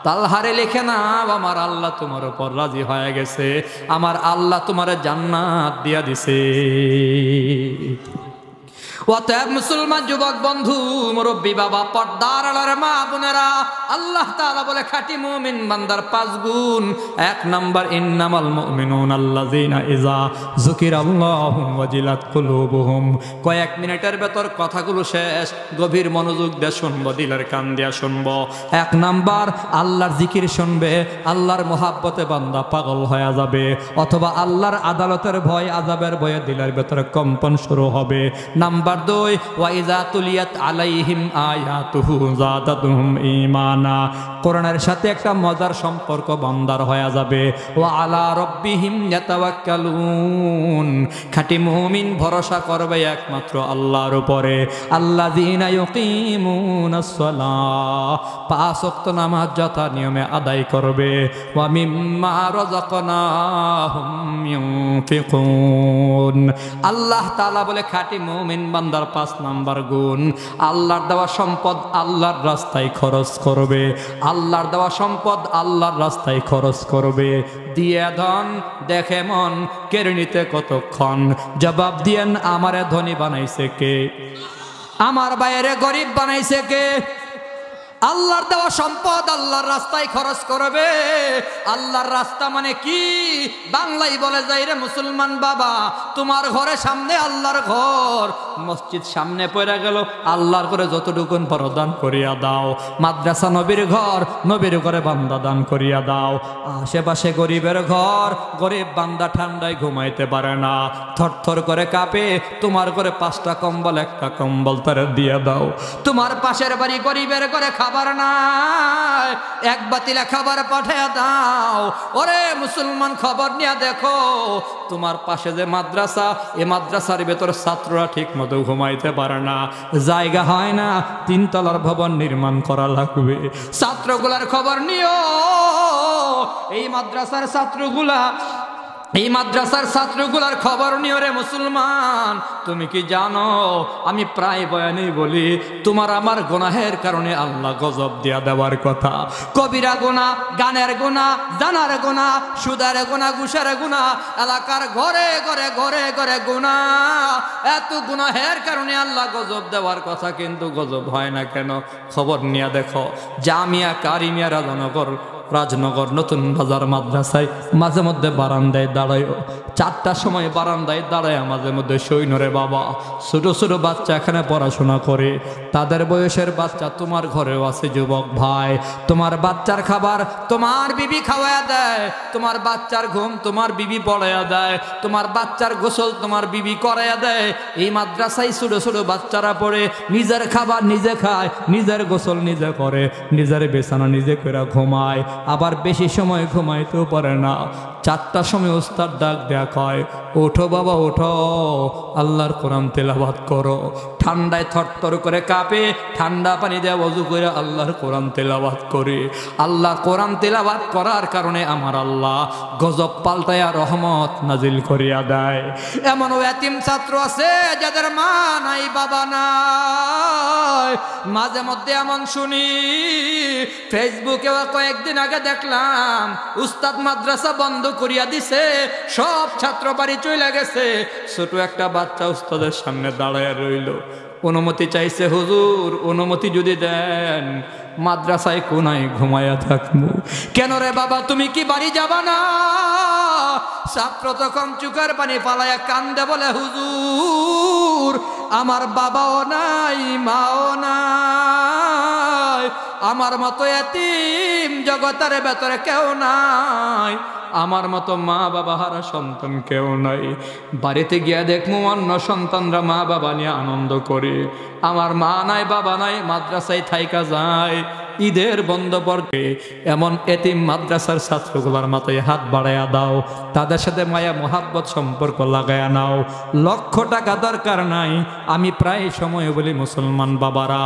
তালহারে লেখে না আমার আল্লাহ তোমার উপর রাজি হয়ে গেছে, আমার আল্লাহ তোমার জান্নাত দিয়া দিছে। অতএব মুসলমান যুবক বন্ধু মুরব্বী বাবা পর্দার আলার মা বোনেরা, আল্লাহ তাআলা বলে খাঁটি মুমিন বান্দার 5 গুণ। 1 নাম্বার ইন্নামাল মুমিনুন আল্লাযিনা ইযা যুকিরাল্লাহু ওয়াজিলাত কুলুবুহুম। কয়েক মিনিটের ভেতর কথাগুলো শেষ, গভীর মনোযোগ দিয়ে শুনবো, দিলের কান দিয়ে শুনবো। 1 নাম্বার আল্লাহর জিকির শুনবে, আল্লাহর মোহাব্বতে বান্দা পাগল হয়ে যাবে, অথবা আল্লাহর আদালতের ভয় আযাবের ভয়ে দিলের ভেতরে কম্পন শুরু হবে। নাম্বার 2 ওয়া ইযা তুলিয়াত আলাইহিম আয়াতুহু যাদাতুহুম ঈমানা, কোরআনের সাথে একটা মজার সম্পর্ক বান্দার হয়ে যাবে। ওয়া আলা রাব্বিহিম ইয়াতাওয়াক্কালুন, খাঁটি মুমিন ভরসা করবে একমাত্র আল্লাহর উপরে। আল্লাযিনা ইউকিমুনাস সালাহ, 5 ওয়াক্ত নামাজ যথা নিয়মে আদায় করবে। ওয়া মিম্মা রাযাকনাহুম ইউনফিকুন, আল্লাহ তাআলা বলে খাঁটি মুমিন বান্দার 5 নাম্বার গুণ, আল্লাহর দেওয়া সম্পদ আল্লাহর রাস্তায় খরচ করবে, আল্লাহর দেওয়া সম্পদ আল্লাহর রাস্তায় খরচ করবে। দিয়ে ধন দেখে মন, কেড়ে নিতে কতক্ষণ, জবাব দিয়েন আমারে ধনী বানাইছে কে, আমার বাইরে গরিব বানাইছে কে? আল্লাহর দেওয়া সম্পদ আল্লাহর রাস্তায় খরচ করবে। আল্লাহর রাস্তা মানে কি? বাংলায় বলে যাই রে মুসলমান বাবা, তোমার ঘরের সামনে আল্লাহর ঘর, মসজিদ সামনে পড়ে গেল, আল্লাহর ঘরে যতটুকুন পারো দান করিয়া দাও। মাদ্রাসা নবীর ঘর, নবীর ঘরে বান্দা দান করিয়া দাও। আশেপাশে গরিবের ঘর, গরিব বান্দা ঠান্ডায় ঘুমাইতে পারে না, থরথর করে কাঁপে, তোমার ঘরে 5টা কম্বল, একটা কম্বল তারে দিয়ে দাও। তোমার পাশের বাড়ি গরিবের ঘরে খাবার নাই, 1 বাতিলা খাবার পাঠিয়ে দাও। ওরে মুসলমান খবর নিয়ে দেখো, তোমার পাশে যে মাদ্রাসা, এই মাদ্রাসার ভেতর ছাত্ররা ঠিক মতো ঘুমাইতে পারে না, জায়গা হয় না, 3 তলার ভবন নির্মাণ করা লাগবে। ছাত্রগুলার খবর নিও, এই মাদ্রাসার ছাত্রগুলার খবর নিও রে মুসলমান। তুমি কি জানো, আমি প্রায় বয়ানেই বলি, তোমার আমার গুনাহের কারণে আল্লাহ গজব দিয়া দেওয়ার কথা। কবিরা গুনাহ, গানের গুনাহ, জানার গুনাহ, সুদের গুনাহ, ঘুষের গুনাহ, এলাকার ঘরে ঘরে ঘরে ঘরে গুনাহ, এত গুনাহের কারণে আল্লাহ গজব দেওয়ার কথা, কিন্তু গজব হয় না কেন? খবর নিয়ে দেখো, জামিয়া কারিমিয়া রাজনগর নতুন বাজার মাদ্রাসায় মাঝে মধ্যে বারান্দায় দাঁড়ায়, 4টার সময় বারান্দায় দাঁড়ায়, মাঝে মধ্যে সৈন্যরে বাবা, ছোট ছোট বাচ্চা এখানে পড়াশোনা করে, তাদের বয়সের বাচ্চা তোমার ঘরেও আছে যুবক ভাই। তোমার বাচ্চার খাবার তোমার বিবি খাওয়াইয়া দেয়, তোমার বাচ্চার ঘুম তোমার বিবি পড়াইয়া দেয়, তোমার বাচ্চার গোসল তোমার বিবি করাইয়া দেয়। এই মাদ্রাসায় ছোট ছোট বাচ্চারা পড়ে, নিজের খাবার নিজে খায়, নিজের গোসল নিজে করে, নিজের বিছানা নিজে করে ঘুমায়। আবার বেশি সময় ঘুমাইতেও পারে না। 4টার সময় উস্তাদ ডাক দেয়া কয়, ওঠো বাবা ওঠো, আল্লাহর কোরআন তেলাওয়াত করো। ঠান্ডায় থরথর করে কাঁপে, ঠান্ডা পানি দেওয়া ওযু করে আল্লাহর কোরআন তেলাওয়াত করে। আল্লাহর কোরআন তেলাওয়াত করার কারণে আমার আল্লাহ গজব পাল্টায়া রহমত নাজিল করিয়া দেয়। এমনও এতিম ছাত্র আছে যাদের মা নাই বাবা নাই। মাঝে মধ্যে এমন শুনি, ফেসবুকে কয়েকদিন আগে দেখলাম উস্তাদ মাদ্রাসা বন্ধ করিয়া দিছে, সব ছাত্র বাড়ি চলে গেছে। ছোট একটা বাচ্চা উস্তাদের সামনে দাঁড়ায় রইল, অনুমতি চাইছে, হুজুর অনুমতি যদি দেন মাদ্রাসায় কোনায় ঘুমায়া থাকবো। কেন রে বাবা, তুমি কি বাড়ি যাবা না? ছাত্র তখন চুকার পানি পালায়া কান্দে, বলে হুজুর আমার বাবাও নাই মাও নাই, আমার মতো এতিম জগতের ভেতরে কেউ নাই, আমার মতো মা বাবা হারা সন্তান কেউ নাই। বাড়িতে গিয়া দেখমু অন্য সন্তানরা মা বাবা নিয়ে আনন্দ করে, আমার মা নাই বাবা নাই, মাদ্রাসায় থাইকা যায়। ঈদের বন্ধ পড়বে, এমন এতিম মাদ্রাসার ছাত্রগুলার মাথায় হাত বাড়াইয়া দাও, তাদের সাথে মায়া মোহাব্বত সম্পর্ক লাগাইয়া নাও। লক্ষ টাকা দরকার নাই। আমি প্রায় সময় বলি, মুসলমান বাবারা,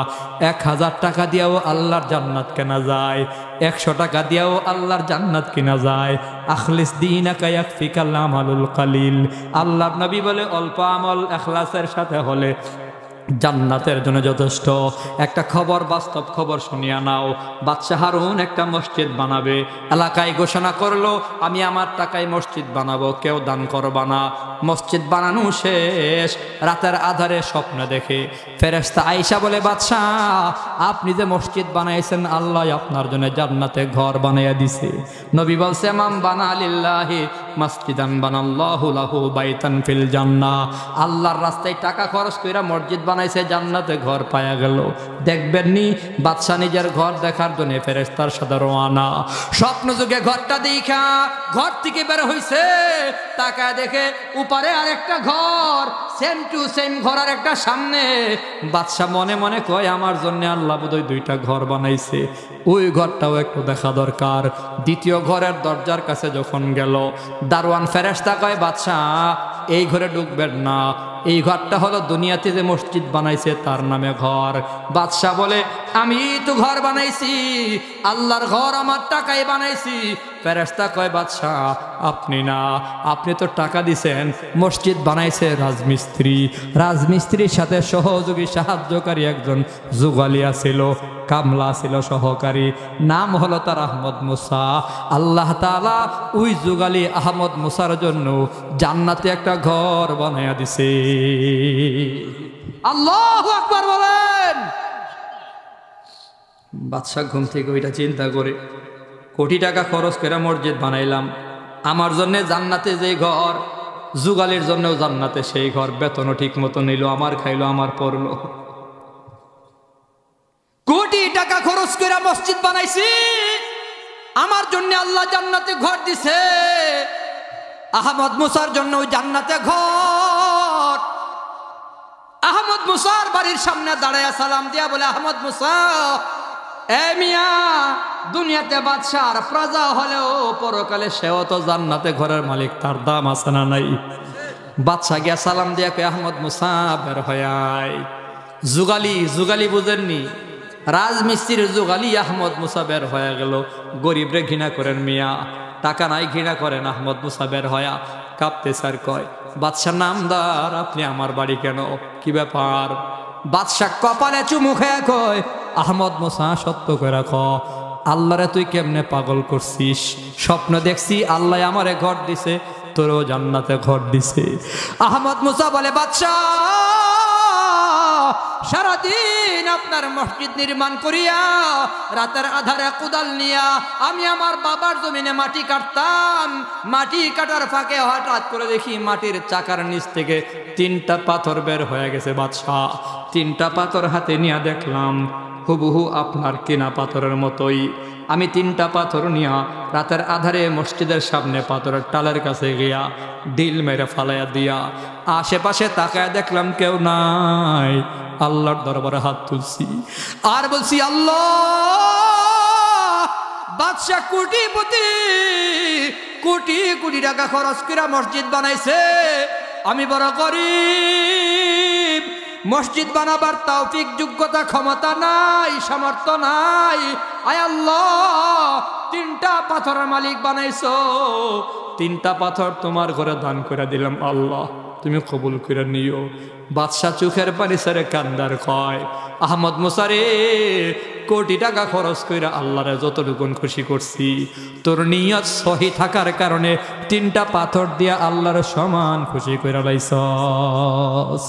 1000 টাকা দিয়েও আল্লাহর জান্নাত কেনা যায়, 100 টাকা দিয়েও আল্লাহর জান্নাত কিনা যায়। আখলিস দীনাকা ইয়াকফিকাল আমালুল কালিল। আল্লাহর নবী বলে, অল্প আমল ইখলাসের সাথে হলে জান্নাতের জন্য যথেষ্ট। একটা খবর, বাস্তব খবর শুনিয়া নাও। বাদশা হারুন একটা মসজিদ বানাবে, এলাকায় ঘোষণা করলো, আমি আমার টাকায় মসজিদ বানাবো, কেউ দান করবা না। মসজিদ বানানো শেষ, রাতের আধারে স্বপ্ন দেখে ফেরেশতা আয়েশা বলে, বাদশা আপনি যে মসজিদ বানাইছেন আল্লাহ আপনার জন্য জান্নাতে ঘর বানাইয়া দিছে। নবী বলছে, মান বানা লিল্লাহি মাসজিদান বানাল্লাহু লাহু বাইতান ফিল জান্নাহ। আল্লাহর রাস্তায় টাকা খরচ কইরা মসজিদ বানাইছে, জান্নাতে ঘর পায়া গেল। দেখবেন নি, বাদশা নিজের ঘর দেখার জন্য ফেরেশতার সাথে রওনা। স্বপ্ন যুগে ঘরটা দেখা ঘর থেকে বের হইছে, তাকায় দেখে উপরে আরেকটা ঘর, সেম টু সেম ঘর আর একটা সামনে। বাদশা মনে মনে কয়, আমার জন্য আল্লাহ বোধহয় 2টা ঘর বানাইছে, ওই ঘরটাও একটু দেখা দরকার। দ্বিতীয় ঘরের দরজার কাছে যখন গেল, দারোয়ান ফেরেশতা কয়, বাদশা এই ঘরে ঢুকবেন না, এই ঘরটা হলো দুনিয়াতে যে মসজিদ বানাইছে তার নামে ঘর। বাদশা বলে, আমি তো ঘর বানাইছি, আল্লাহর ঘর আমার টাকায় বানাইছি। ফেরেশতা কয়, বাদশা আপনি না, আপনি তো টাকা দিছেন, মসজিদ বানাইছে রাজমিস্ত্রি। রাজমিস্ত্রির সাথে সহযোগী সাহায্যকারী একজন যুগালিয়া ছিল, কামলা ছিল সহকারী, নাম হলো তার আহমদ মুসা। আল্লাহ তাআলা ওই যুগালি আহমদ মুসার জন্য জান্নাতে একটা ঘর বানাইয়া দিছে। আল্লাহু আকবার বলেন। বাদশা ঘুম থেকে ওইটা চিন্তা করে, কোটি টাকা খরচ করে মসজিদ বানাইলাম, আমার জন্য জান্নাতে যে ঘর, যুগালির জন্যও জান্নাতে সেই ঘর, বেতনও ঠিক মতো নিল, আমার খাইলো, আমার পড়লো। কোটি টাকা খরচ করে মসজিদ বানাইছি, আমার জন্য আল্লাহ জান্নাতে ঘর দিছে, আহমদ মুসার জন্য জান্নাতে ঘর। আহমদ মুসার বাড়ির সামনে দাঁড়ায় সালাম দিয়া বলে, আহমদ মুসা, এ মিয়া, দুনিয়াতে বাদশার প্রজা হলেও পরকালে সেও তো জান্নাতে ঘরের মালিক, তার দাম আছে না নাই? বাদশা গিয়া সালাম দিয়া কয়, আহমদ মুসা বের হয়াই। যুগালি, যুগালি বুঝেননি, রাজমিস্ত্রির যুগালি আহমদ মুসা বের হয়ে গেল। গরিবরে ঘৃণা করেন মিয়া, টাকা নাই ঘৃণা করেন। আহমদ মুসা বের হয়া কাঁপতে স্যার কয়, বাদশার নামদার, আপনি আমার বাড়ি কেন, কি ব্যাপার? বাদশাহ কপালে চুমু খেয়ে কয়, আহমদ মুসা সত্য করে রাখ, আল্লাহরে তুই কেমনে পাগল করছিস? স্বপ্ন দেখছি আল্লাহ আমারে ঘর দিছে, তোরও জান্নাতে ঘর দিছে। আহমদ মুসা বলে, বাদশাহ সারাদিন আপনার মসজিদ নির্মাণ করিয়া রাতের আধারে কোদাল নিয়া আমি আমার বাবার জমিনে মাটি কাটতাম। মাটি কাটার ফাঁকে হঠাৎ করে দেখি মাটির চাকার নিচ থেকে 3টা পাথর বের হয়ে গেছে। বাদশাহ 3টা পাথর হাতে নিয়ে দেখলাম হুবহু আপনার কেনা পাথরের মতোই। আমি 3টা পাথর নিয়া রাতের আধারে মসজিদের সামনে পাথরের টালের কাছে গিয়া ডিল মেরে ফালাইয়া দিয়া আশেপাশে তাকায় দেখলাম কেউ নাই। আল্লাহর দরবারে হাত তুলছি আর বলছি, আল্লাহ বাদশাহ কোটিপতি, কোটি কোটি টাকা খরচ করে মসজিদ বানাইছে, আমি বড় গরিব, মসজিদ বানাবার তৌফিক যোগ্যতা ক্ষমতা নাই, সামর্থ্য নাই। আয় আল্লাহ, 3টা পাথরের মালিক বানাইছো, 3টা পাথর তোমার ঘরে দান করে দিলাম, আল্লাহ তুমি কবুল করে নিও। বাদশাহ চোখের পানি ছেড়ে কান্দার কয়, আহমদ মুসারে, কোটি টাকা খরচ করে আল্লাহরে যতটুকুন খুশি করছি, তোর নিয়ত সহি থাকার কারণে 3টা পাথর দিয়া আল্লাহর সমান খুশি করে লাইছস।